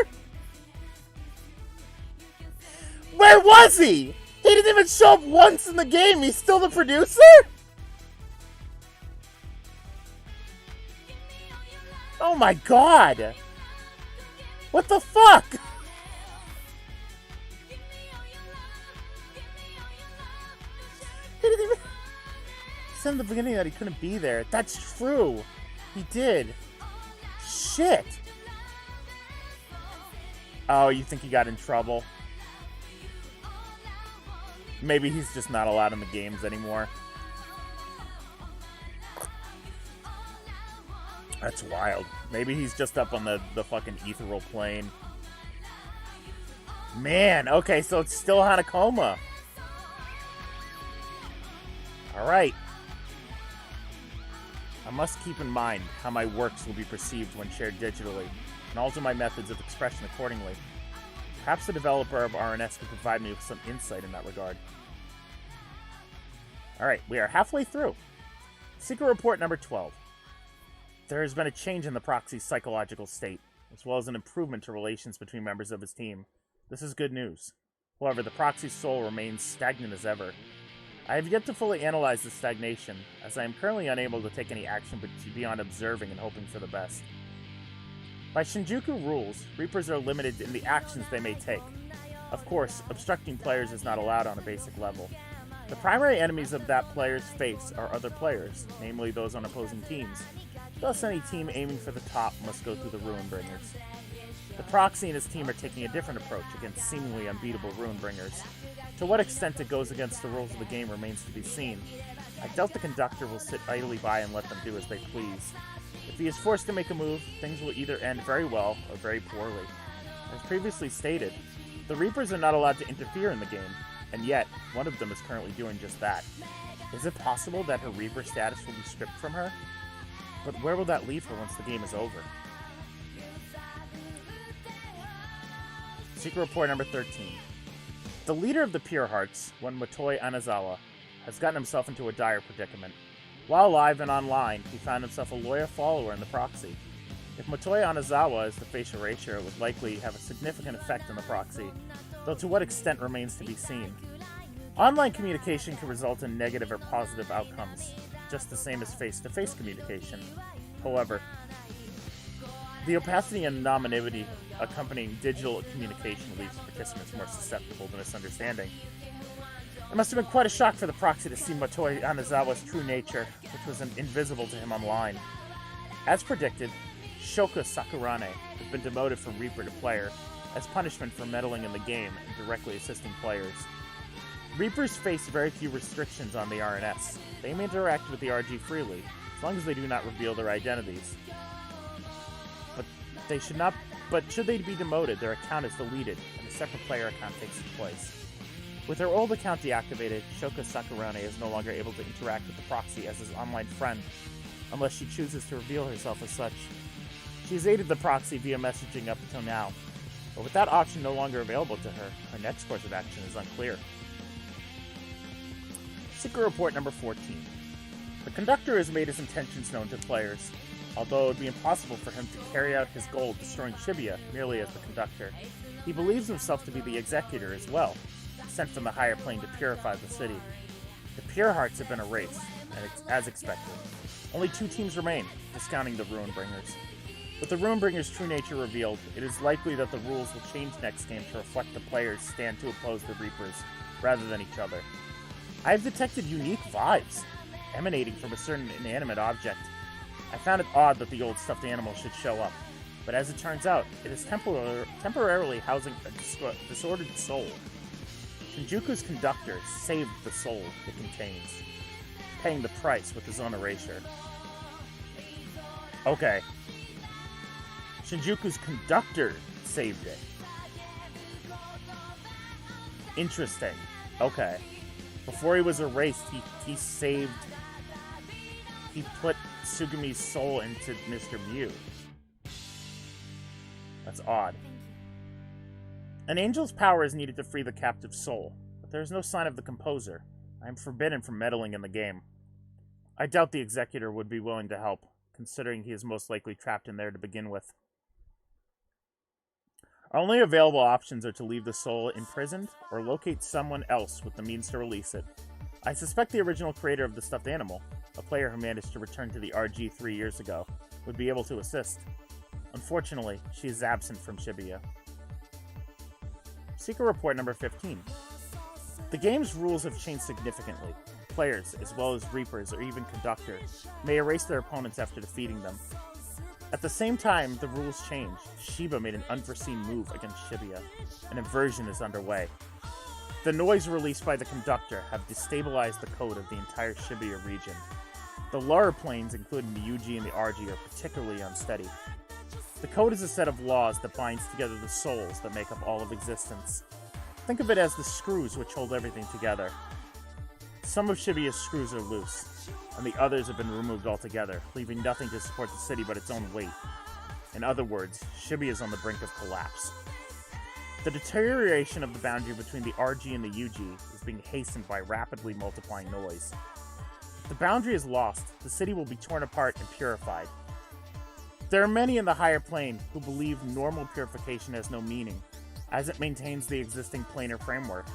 Where was he? He didn't even show up once in the game. He's still the producer? Oh my god. What the fuck? He didn't even... He said in the beginning that he couldn't be there. That's true. He did. Shit. Oh, you think he got in trouble? Maybe he's just not allowed in the games anymore. That's wild. Maybe he's just up on the fucking ethereal plane. Man, okay, so it's still Hanakoma. Alright. I must keep in mind how my works will be perceived when shared digitally, and alter my methods of expression accordingly. Perhaps the developer of RNS could provide me with some insight in that regard. Alright, we are halfway through. Secret Report number 12. There has been a change in the proxy's psychological state, as well as an improvement to relations between members of his team. This is good news. However, the proxy's soul remains stagnant as ever. I have yet to fully analyze this stagnation, as I am currently unable to take any action but beyond observing and hoping for the best. By Shinjuku rules, Reapers are limited in the actions they may take. Of course, obstructing players is not allowed on a basic level. The primary enemies of that player's face are other players, namely those on opposing teams. Thus, any team aiming for the top must go through the Ruinbringers. The proxy and his team are taking a different approach against seemingly unbeatable Ruinbringers. To what extent it goes against the rules of the game remains to be seen. I doubt the conductor will sit idly by and let them do as they please. If he is forced to make a move, things will either end very well or very poorly. As previously stated, the Reapers are not allowed to interfere in the game, and yet, one of them is currently doing just that. Is it possible that her Reaper status will be stripped from her? But where will that leave her once the game is over? Secret Report number 13. The leader of the Pure Hearts, one Motoi Anazawa, has gotten himself into a dire predicament. While live and online, he found himself a loyal follower in the proxy. If Motoi Anazawa is the face erasure, it would likely have a significant effect on the proxy, though to what extent remains to be seen. Online communication can result in negative or positive outcomes, just the same as face-to-face communication. However, the opacity and anonymity accompanying digital communication leaves participants more susceptible to misunderstanding. It must have been quite a shock for the proxy to see Motoi Anazawa's true nature, which was invisible to him online. As predicted, Shoko Sakurane has been demoted from Reaper to player as punishment for meddling in the game and directly assisting players. Reapers face very few restrictions on the RNS. They may interact with the RG freely, as long as they do not reveal their identities. But should they be demoted, their account is deleted, and a separate player account takes its place. With her old account deactivated, Shoko Sakurane is no longer able to interact with the proxy as his online friend, unless she chooses to reveal herself as such. She has aided the proxy via messaging up until now, but with that option no longer available to her, her next course of action is unclear. Secret Report number 14. The conductor has made his intentions known to players, although it would be impossible for him to carry out his goal of destroying Shibuya merely as the conductor. He believes himself to be the executor as well, sent from the higher plane to purify the city. The Pure Hearts have been erased, and as expected. Only 2 teams remain, discounting the Ruinbringers. With the Ruinbringers' true nature revealed, it is likely that the rules will change next game to reflect the players stand to oppose the Reapers, rather than each other. I have detected unique vibes, emanating from a certain inanimate object. I found it odd that the old stuffed animal should show up, but as it turns out, it is temporarily housing a disordered soul. Shinjuku's conductor saved the soul it contains, paying the price with his own erasure. Okay. Shinjuku's conductor saved it. Interesting. Okay. Before he was erased, he put Tsugumi's soul into Mr. Mew. That's odd. An angel's power is needed to free the captive soul, but there is no sign of the composer. I am forbidden from meddling in the game. I doubt the executor would be willing to help, considering he is most likely trapped in there to begin with. Our only available options are to leave the soul imprisoned or locate someone else with the means to release it. I suspect the original creator of the stuffed animal, a player who managed to return to the RG 3 years ago, would be able to assist. Unfortunately, she is absent from Shibuya. Secret Report number 15. The game's rules have changed significantly. Players, as well as Reapers or even Conductors, may erase their opponents after defeating them. At the same time the rules changed, Shiba made an unforeseen move against Shibuya. An inversion is underway. The noise released by the Conductor have destabilized the code of the entire Shibuya region. The lower planes, including the UG and the RG, are particularly unsteady. The code is a set of laws that binds together the souls that make up all of existence. Think of it as the screws which hold everything together. Some of Shibuya's screws are loose, and the others have been removed altogether, leaving nothing to support the city but its own weight. In other words, Shibuya is on the brink of collapse. The deterioration of the boundary between the RG and the UG is being hastened by rapidly multiplying noise. If the boundary is lost, the city will be torn apart and purified. There are many in the higher plane who believe normal purification has no meaning, as it maintains the existing planar framework.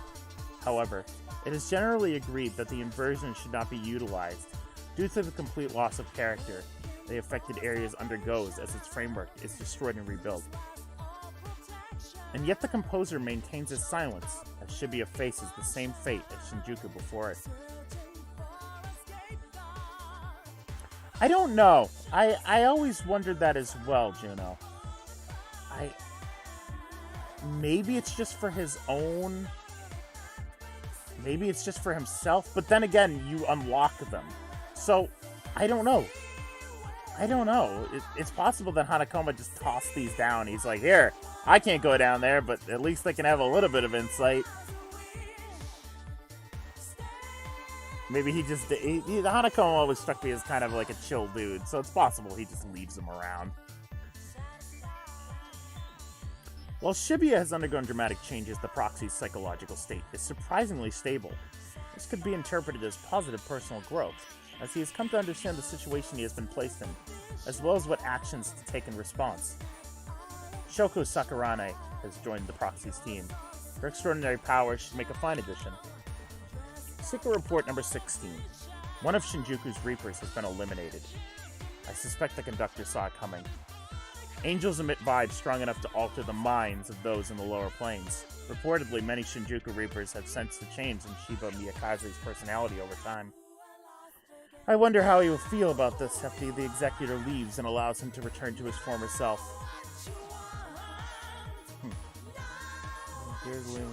However, it is generally agreed that the inversion should not be utilized, due to the complete loss of character the affected areas undergoes as its framework is destroyed and rebuilt. And yet the composer maintains his silence, as Shibuya faces the same fate as Shinjuku before it. I don't know. I always wondered that as well, Juno. Maybe it's just for his own Maybe it's just for himself, but then again, you unlock them. So, I don't know. It's possible that Hanakoma just tossed these down. He's like, here, I can't go down there, but at least I can have a little bit of insight. Maybe he just... Hanakoma always struck me as kind of like a chill dude, so it's possible he just leaves them around. While Shibuya has undergone dramatic changes, the proxy's psychological state is surprisingly stable. This could be interpreted as positive personal growth, as he has come to understand the situation he has been placed in, as well as what actions to take in response. Shoko Sakurane has joined the proxy's team. Her extraordinary powers should make a fine addition. Secret Report number 16. One of Shinjuku's Reapers has been eliminated. I suspect the conductor saw it coming. Angels emit vibes strong enough to alter the minds of those in the lower planes. Reportedly, many Shinjuku Reapers have sensed the change in Shiba Miyakaze's personality over time. I wonder how he will feel about this after the Executor leaves and allows him to return to his former self. Interesting.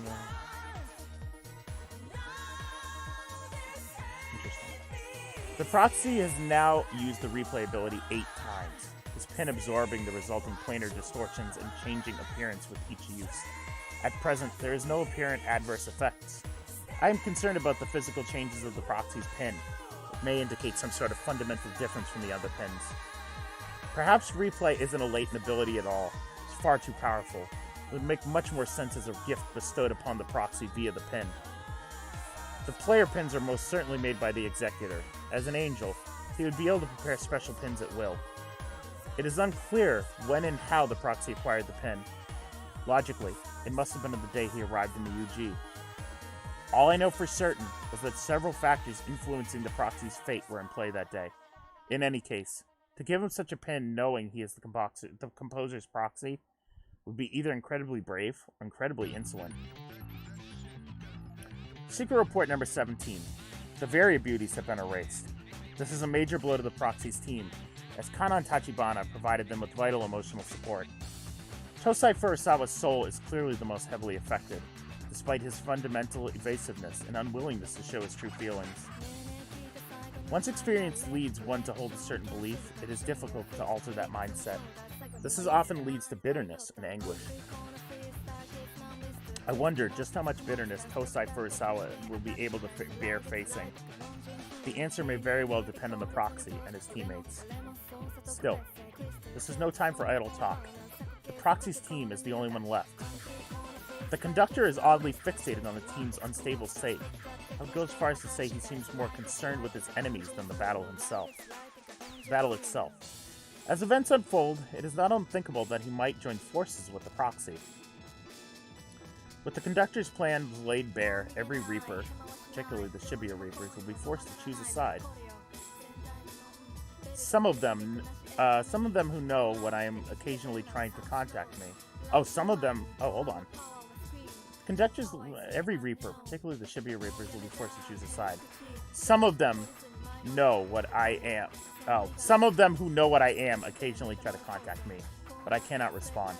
The proxy has now used the replay ability 8 times, his pin absorbing the resulting planar distortions and changing appearance with each use. At present, there is no apparent adverse effects. I am concerned about the physical changes of the proxy's pin. It may indicate some sort of fundamental difference from the other pins. Perhaps replay isn't a latent ability at all. It's far too powerful. It would make much more sense as a gift bestowed upon the proxy via the pin. The player pins are most certainly made by the Executor. As an angel, he would be able to prepare special pins at will. It is unclear when and how the proxy acquired the pin. Logically, it must have been on the day he arrived in the UG. All I know for certain is that several factors influencing the proxy's fate were in play that day. In any case, to give him such a pin knowing he is the composer's proxy would be either incredibly brave or incredibly insolent. Secret Report number 17. The Varia Beauties have been erased. This is a major blow to the proxy's team, as Kanan Tachibana provided them with vital emotional support. Tosai Furusawa's soul is clearly the most heavily affected, despite his fundamental evasiveness and unwillingness to show his true feelings. Once experience leads one to hold a certain belief, it is difficult to alter that mindset. This often leads to bitterness and anguish. I wonder just how much bitterness Tosai Furusawa will be able to bear facing. The answer may very well depend on the proxy and his teammates. Still, this is no time for idle talk. The proxy's team is the only one left. The conductor is oddly fixated on the team's unstable state. I would go as far as to say he seems more concerned with his enemies than the battle itself. As events unfold, it is not unthinkable that he might join forces with the proxy. With the conductor's plan laid bare, every Reaper, particularly the Shibuya Reapers, will be forced to choose a side. Some of them who know what I am occasionally trying to contact me. Hold on. Every Reaper, particularly the Shibuya Reapers, will be forced to choose a side. Some of them know what I am. Some of them who know what I am occasionally try to contact me, but I cannot respond.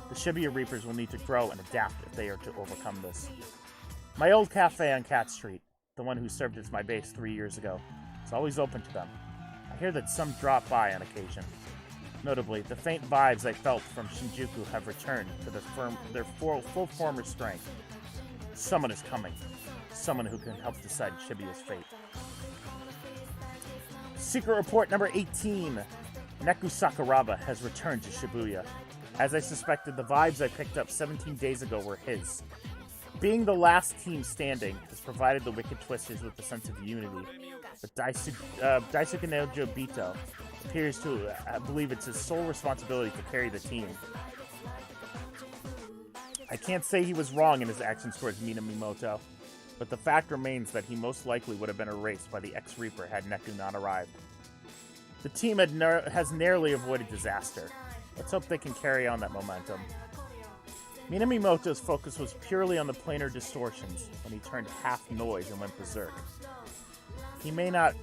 The Shibuya Reapers will need to grow and adapt if they are to overcome this. My old cafe on Cat Street, the one who served as my base 3 years ago, is always open to them. I hear that some drop by on occasion. Notably, the faint vibes I felt from Shinjuku have returned to their full former strength. Someone is coming. Someone who can help decide Shibuya's fate. Secret Report number 18. Neku Sakuraba has returned to Shibuya. As I suspected, the vibes I picked up 17 days ago were his. Being the last team standing has provided the Wicked Twisters with a sense of unity, but Daisuke Neojo Bito appears to believe it's his sole responsibility to carry the team. I can't say he was wrong in his actions towards Minamimoto, but the fact remains that he most likely would have been erased by the ex-Reaper had Neku not arrived. The team has narrowly avoided disaster. Let's hope they can carry on that momentum. Minamimoto's focus was purely on the planar distortions when he turned half noise and went berserk. He may not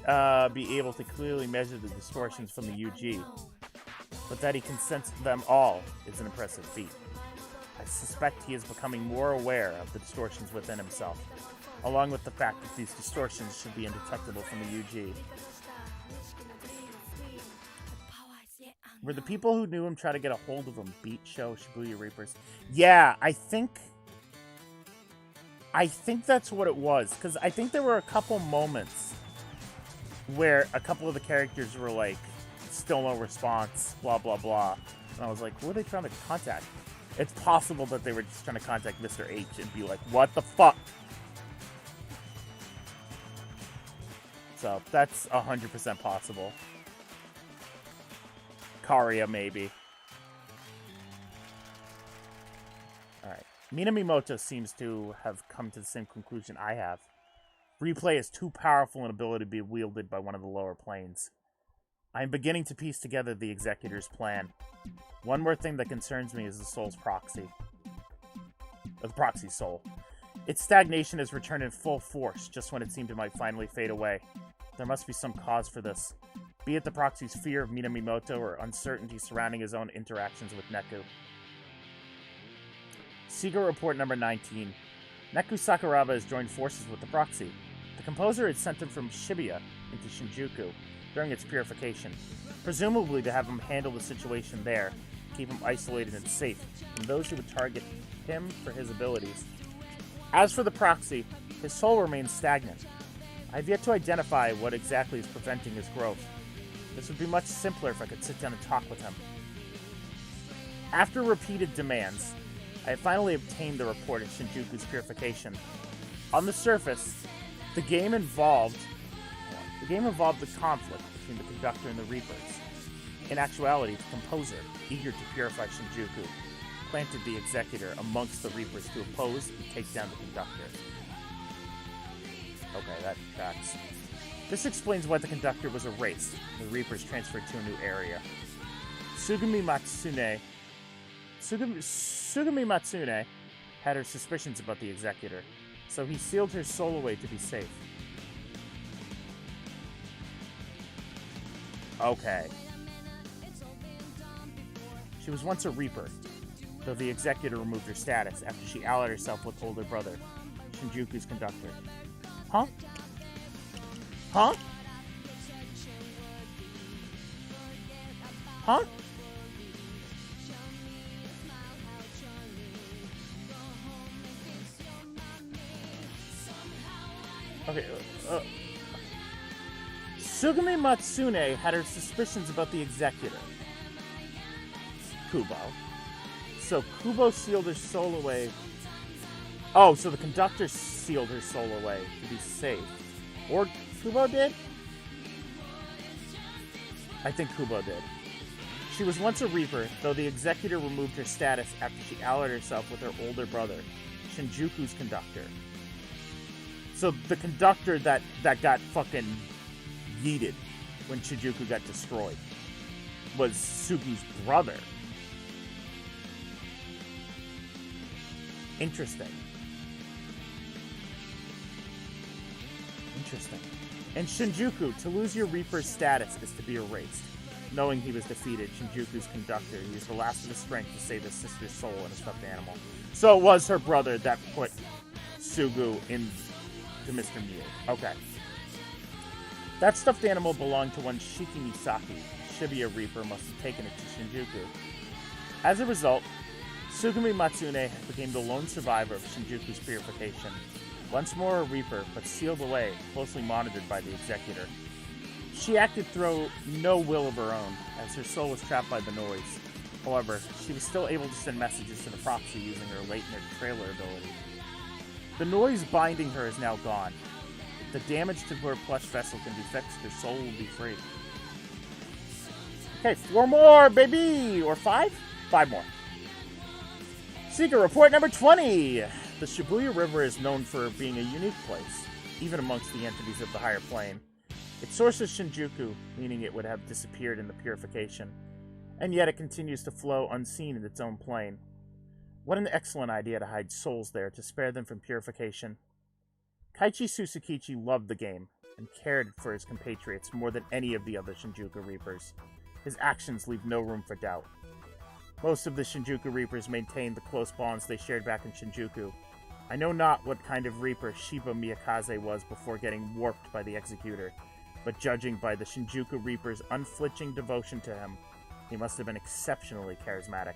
be able to clearly measure the distortions from the UG, but that he can sense them all is an impressive feat. I suspect he is becoming more aware of the distortions within himself. along with the fact that these distortions should be undetectable from the UG. Were the people who knew him try to get a hold of him beat show Shibuya Reapers? Yeah, I think that's what it was, because I think there were a couple moments where a couple of the characters were like, still no response, blah, blah, blah. And I was like, who are they trying to contact? It's possible that they were just trying to contact Mr. H and be like, what the fuck? So, that's 100% possible. Karia, maybe. Alright. Minamimoto seems to have come to the same conclusion I have. Replay is too powerful an ability to be wielded by one of the lower planes. I am beginning to piece together the Executor's plan. One more thing that concerns me is the soul's proxy. The proxy soul. Its stagnation has returned in full force, just when it seemed it might finally fade away. There must be some cause for this. Be it the proxy's fear of Minamimoto or uncertainty surrounding his own interactions with Neku. Secret Report number 19. Neku Sakuraba has joined forces with the proxy. The composer had sent him from Shibuya into Shinjuku during its purification, presumably to have him handle the situation there, keep him isolated and safe from those who would target him for his abilities. As for the proxy, his soul remains stagnant. I have yet to identify what exactly is preventing his growth. This would be much simpler if I could sit down and talk with him. After repeated demands, I have finally obtained the report of Shinjuku's purification. On the surface, the game involved the conflict between the conductor and the Reapers. In actuality, the composer, eager to purify Shinjuku, planted the Executor amongst the Reapers to oppose and take down the conductor. Okay, that tracks. This explains why the conductor was erased and the Reapers transferred to a new area. Sugumi Matsune had her suspicions about the Executor, so he sealed her soul away to be safe. Okay. She was once a Reaper, though the Executor removed her status after she allied herself with older brother, Shinjuku's conductor. Huh? Huh? Huh? Okay, Sugumi Matsune had her suspicions about the Executor. Kubo. So Kubo sealed her soul away. Oh, so the conductor sealed her soul away to be safe. Or Kubo did? I think Kubo did. She was once a Reaper, though the Executor removed her status after she allied herself with her older brother, Shinjuku's conductor. So the conductor that got fucking yeeted when Shinjuku got destroyed was Sugu's brother. Interesting. In Shinjuku, to lose your Reaper's status is to be erased. Knowing he was defeated, Shinjuku's conductor used the last of his strength to save his sister's soul and a stuffed animal. So it was her brother that put Sugu into Mr. Mew. Okay. That stuffed animal belonged to one Shiki Misaki. Shibuya Reaper must have taken it to Shinjuku. As a result, Sugumi Matsune became the lone survivor of Shinjuku's purification. Once more a Reaper, but sealed away, closely monitored by the Executor. She acted through no will of her own, as her soul was trapped by the noise. However, she was still able to send messages to the proxy using her latent trailer ability. The noise binding her is now gone. If the damage to her plush vessel can be fixed, her soul will be free. Okay, 4 more, baby! Or 5? 5 more. Secret Report number 20! The Shibuya River is known for being a unique place, even amongst the entities of the higher plane. Its source is Shinjuku, meaning it would have disappeared in the purification, and yet it continues to flow unseen in its own plane. What an excellent idea to hide souls there to spare them from purification. Kaiichi Susukichi loved the game, and cared for his compatriots more than any of the other Shinjuku Reapers. His actions leave no room for doubt. Most of the Shinjuku Reapers maintained the close bonds they shared back in Shinjuku, I know not what kind of Reaper Shiba Miyakaze was before getting warped by the Executor, but judging by the Shinjuku Reaper's unflinching devotion to him, he must have been exceptionally charismatic.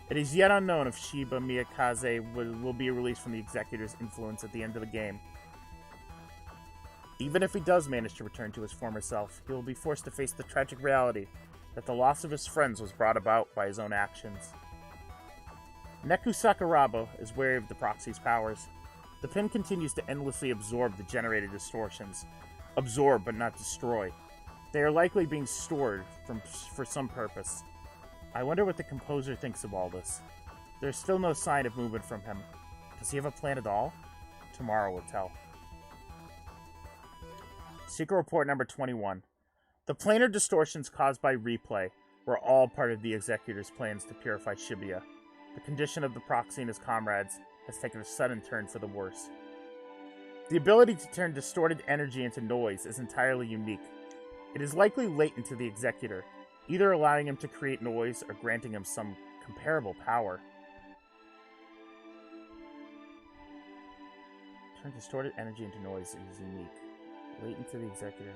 It is yet unknown if Shiba Miyakaze will be released from the Executor's influence at the end of the game. Even if he does manage to return to his former self, he will be forced to face the tragic reality that the loss of his friends was brought about by his own actions. Neku Sakuraba is wary of the proxy's powers. The pin continues to endlessly absorb the generated distortions. Absorb, but not destroy. They are likely being stored for some purpose. I wonder what the composer thinks of all this. There's still no sign of movement from him. Does he have a plan at all? Tomorrow will tell. Secret Report number 21. The planar distortions caused by replay were all part of the Executor's plans to purify Shibuya. The condition of the proxy and his comrades has taken a sudden turn for the worse. The ability to turn distorted energy into noise is entirely unique. It is likely latent to the Executor, either allowing him to create noise or granting him some comparable power. Turn distorted energy into noise is unique. Latent to the Executor.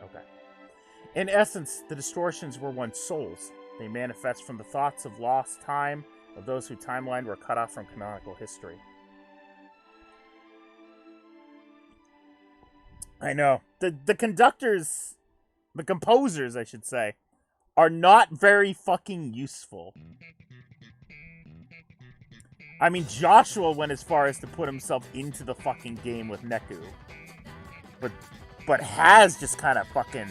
Okay. In essence, the distortions were once souls. They manifest from the thoughts of lost time of those whose timeline were cut off from canonical history. I know. The conductors, the composers, I should say, are not very fucking useful. I mean, Joshua went as far as to put himself into the fucking game with Neku. But Haz just kind of fucking...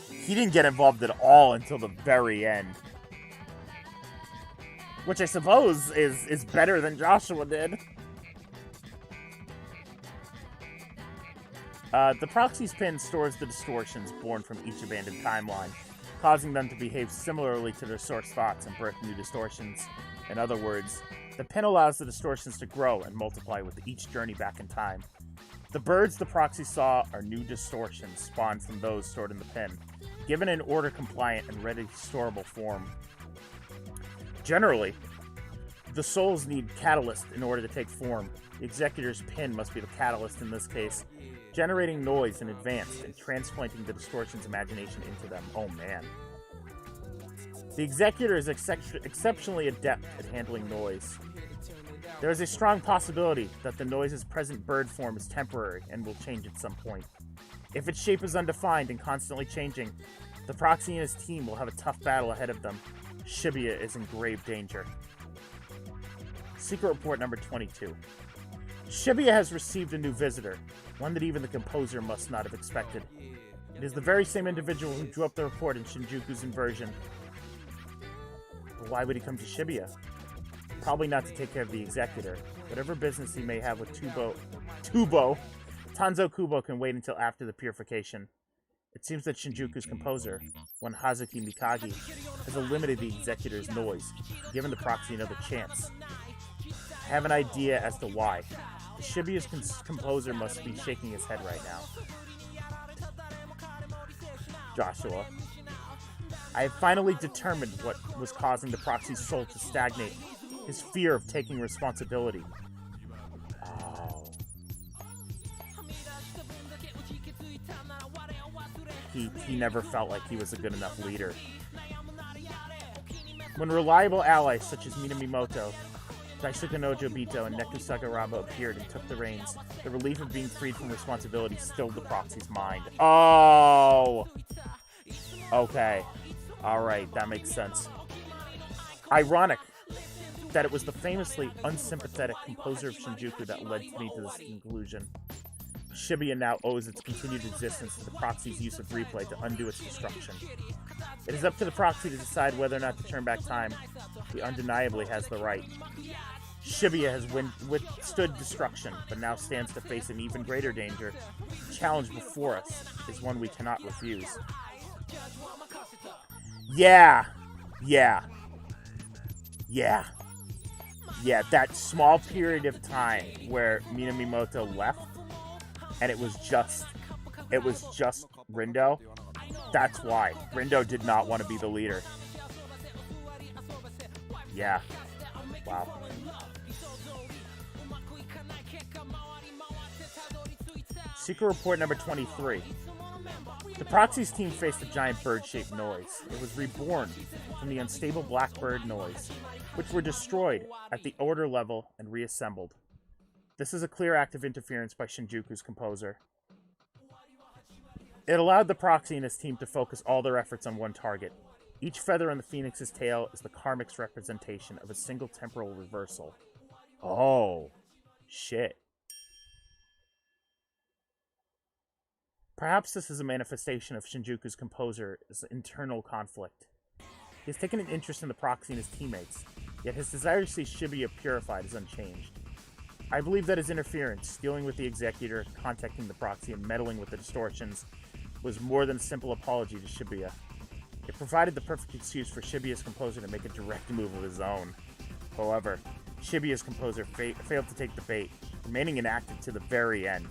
He didn't get involved at all until the very end. Which I suppose is better than Joshua did. The proxy's pin stores the distortions born from each abandoned timeline, causing them to behave similarly to their source thoughts and birth new distortions. In other words, the pin allows the distortions to grow and multiply with each journey back in time. The birds the proxy saw are new distortions spawned from those stored in the pin, given in order-compliant and ready-storable form. Generally, the souls need catalyst in order to take form. The Executor's pin must be the catalyst in this case, generating noise in advance and transplanting the distortion's imagination into them. Oh man. The Executor is exceptionally adept at handling noise. There is a strong possibility that the noise's present bird form is temporary and will change at some point. If its shape is undefined and constantly changing, the proxy and his team will have a tough battle ahead of them. Shibuya is in grave danger. Secret Report number 22. Shibuya has received a new visitor, one that even the composer must not have expected. It is the very same individual who drew up the report in Shinjuku's inversion. But why would he come to Shibuya? Probably not to take care of the Executor. Whatever business he may have with Tanzo Kubo can wait until after the purification. It seems that Shinjuku's composer, one Hazuki Mikagi, has eliminated the Executor's noise, given the proxy another chance. I have an idea as to why. The Shibuya's composer must be shaking his head right now. Joshua. I have finally determined what was causing the proxy's soul to stagnate. His fear of taking responsibility. Oh. He never felt like he was a good enough leader. When reliable allies such as Minamimoto, Daisuke no Jobito, and Neku Sakuraba appeared and took the reins, the relief of being freed from responsibility stilled the proxy's mind. Oh! Okay. Alright, that makes sense. Ironic that it was the famously unsympathetic composer of Shinjuku that led me to this conclusion. Shibuya now owes its continued existence to the proxy's use of replay to undo its destruction. It is up to the proxy to decide whether or not to turn back time. He undeniably has the right. Shibuya has withstood destruction, but now stands to face an even greater danger. The challenge before us is one we cannot refuse. Yeah, that small period of time where Minamimoto left, and it was just Rindo. That's why. Rindo did not want to be the leader. Yeah. Wow. Secret Report number 23. The Proxy's team faced a giant bird-shaped noise. It was reborn from the unstable blackbird noise, which were destroyed at the order level and reassembled. This is a clear act of interference by Shinjuku's composer. It allowed the Proxy and his team to focus all their efforts on one target. Each feather on the Phoenix's tail is the karmic's representation of a single temporal reversal. Oh, shit. Perhaps this is a manifestation of Shinjuku's composer's internal conflict. He has taken an interest in the Proxy and his teammates, yet his desire to see Shibuya purified is unchanged. I believe that his interference, dealing with the Executor, contacting the Proxy, and meddling with the distortions, was more than a simple apology to Shibuya. It provided the perfect excuse for Shibuya's composer to make a direct move of his own. However, Shibuya's composer failed to take the bait, remaining inactive to the very end.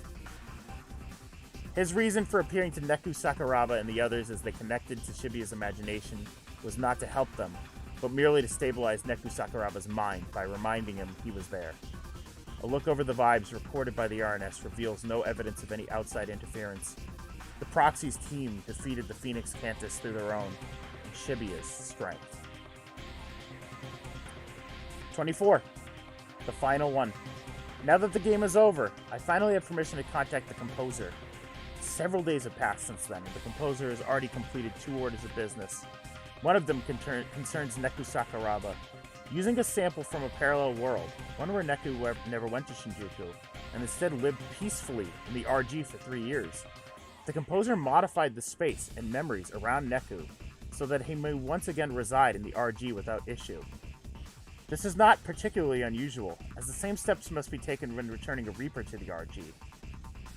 His reason for appearing to Neku Sakuraba and the others as they connected to Shibuya's imagination was not to help them, but merely to stabilize Neku Sakuraba's mind by reminding him he was there. A look over the vibes recorded by the RNS reveals no evidence of any outside interference. The Proxy's team defeated the Phoenix Cantus through their own, and Shibuya's strength. 24. The final one. Now that the game is over, I finally have permission to contact the composer. Several days have passed since then, and the composer has already completed 2 orders of business. One of them concerns Neku Sakuraba. Using a sample from a parallel world, one where Neku never went to Shinjuku, and instead lived peacefully in the RG for 3 years. The composer modified the space and memories around Neku so that he may once again reside in the RG without issue. This is not particularly unusual, as the same steps must be taken when returning a Reaper to the RG.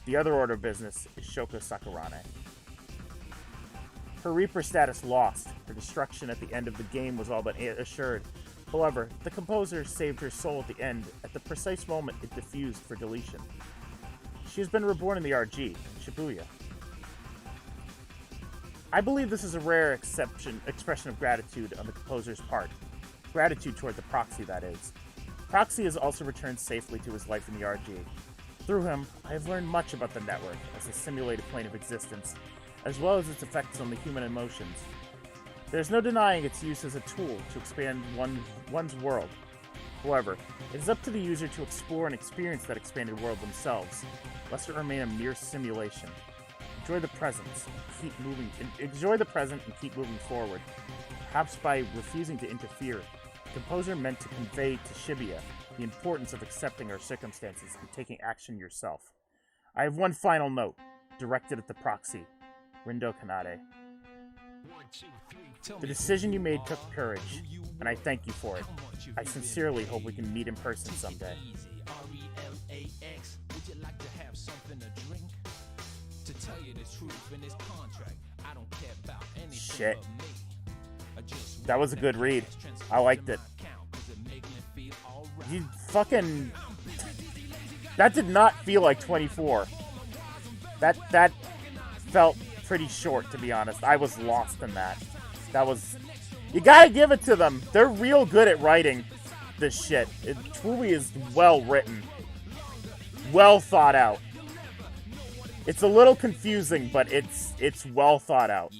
The other order of business is Shoko Sakurane. Her Reaper status lost, her destruction at the end of the game was all but assured. However, the composer saved her soul at the end at the precise moment it diffused for deletion. She has been reborn in the RG, in Shibuya. I believe this is a rare expression of gratitude on the composer's part. Gratitude toward the Proxy, that is. Proxy has also returned safely to his life in the RG. Through him, I have learned much about the network as a simulated plane of existence, as well as its effects on the human emotions. There is no denying its use as a tool to expand one's world. However, it is up to the user to explore and experience that expanded world themselves, lest it remain a mere simulation. Enjoy the present and keep moving forward. Perhaps by refusing to interfere, the composer meant to convey to Shibuya the importance of accepting our circumstances and taking action yourself. I have one final note, directed at the Proxy, Rindo Kanade. The decision you made took courage, and I thank you for it. I sincerely hope we can meet in person someday. Shit. That was a good read. I liked it. You fucking... That did not feel like 24. That felt pretty short, to be honest. I was lost in that. That was... You gotta give it to them. They're real good at writing this shit. It truly is well written. Well thought out. It's a little confusing, but it's well thought out.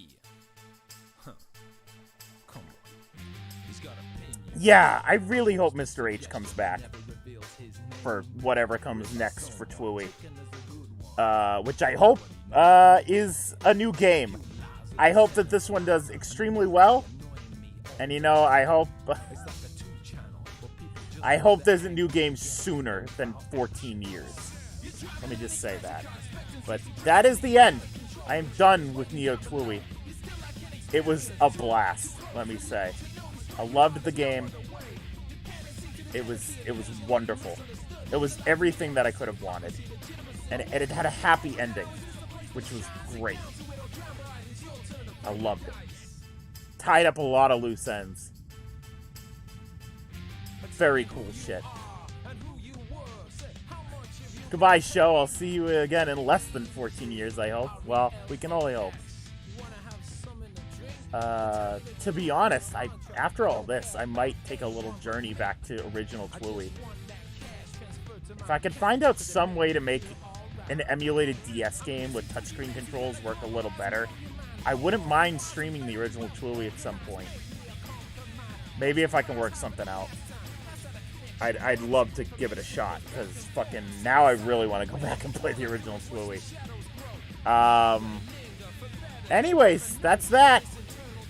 Yeah, I really hope Mr. H comes back for whatever comes next for Twooey. Which I hope is a new game. I hope that this one does extremely well. And you know, I hope there's a new game sooner than 14 years. Let me just say that. But that is the end. I am done with Neo Twooey. It was a blast, let me say. I loved the game. It was wonderful. It was everything that I could have wanted. And it had a happy ending, which was great. I loved it. Tied up a lot of loose ends. Very cool shit. Goodbye, show. I'll see you again in less than 14 years, I hope. Well, we can only hope. To be honest, after all this, I might take a little journey back to original Twooey. If I could find out some way to make an emulated DS game with touchscreen controls work a little better, I wouldn't mind streaming the original Twilly at some point. Maybe if I can work something out. I'd love to give it a shot, because fucking now I really want to go back and play the original Twilly. Anyways, that's that.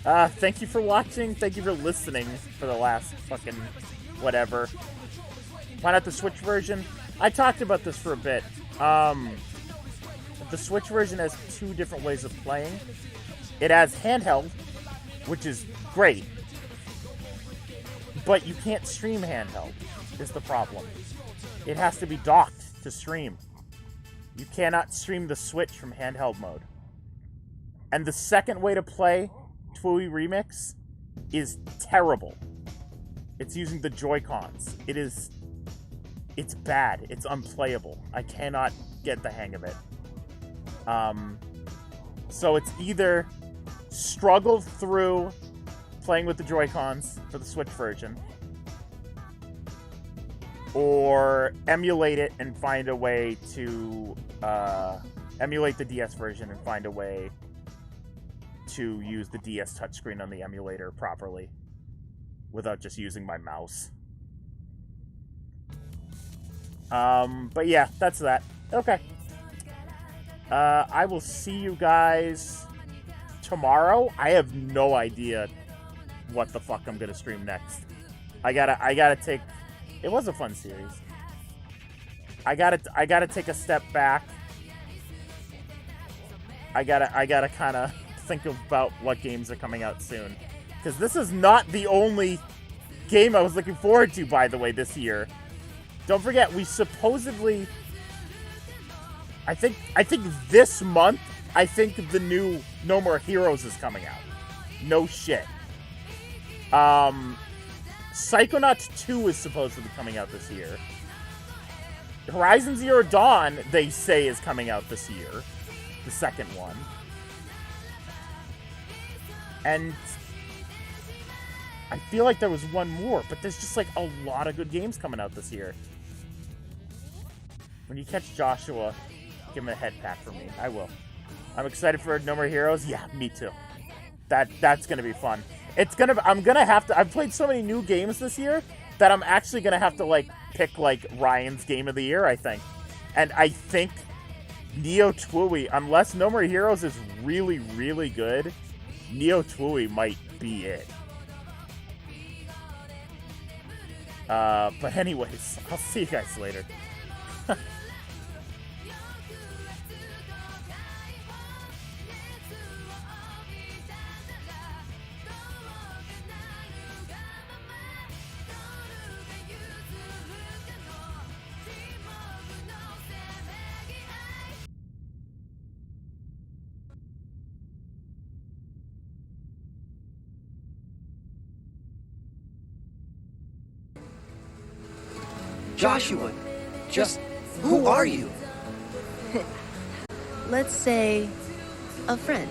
Thank you for watching. Thank you for listening for the last fucking whatever. Why not the Switch version? I talked about this for a bit. The Switch version has 2 different ways of playing. It has handheld, which is great. But you can't stream handheld, is the problem. It has to be docked to stream. You cannot stream the Switch from handheld mode. And the second way to play Twilly Remix is terrible. It's using the Joy-Cons. It's bad. It's unplayable. I cannot get the hang of it. So it's either struggle through playing with the Joy-Cons for the Switch version, or emulate it and find a way to emulate the DS version and find a way to use the DS touchscreen on the emulator properly without just using my mouse. But yeah, that's that. Okay. I will see you guys tomorrow. I have no idea what the fuck I'm gonna stream next. I gotta take... It was a fun series. I gotta take a step back. I gotta kind of think about what games are coming out soon, because this is not the only game I was looking forward to, by the way, this year. Don't forget, we supposedly... I think this month, I think the new No More Heroes is coming out. No shit. Psychonauts 2 is supposed to be coming out this year. Horizon Zero Dawn, they say, is coming out this year. The second one. And I feel like there was one more, but there's just like a lot of good games coming out this year. When you catch Joshua, give him a head pat for me. I will. I'm excited for No More Heroes. Yeah, me too. That's gonna be fun. I'm gonna have to... I've played so many new games this year that I'm actually gonna have to, like, pick, like, Ryan's Game of the Year, I think. And I think Neo Twooey, unless No More Heroes is really, really good, Neo Twooey might be it. But anyways, I'll see you guys later. Joshua, just who are you? Let's say, a friend.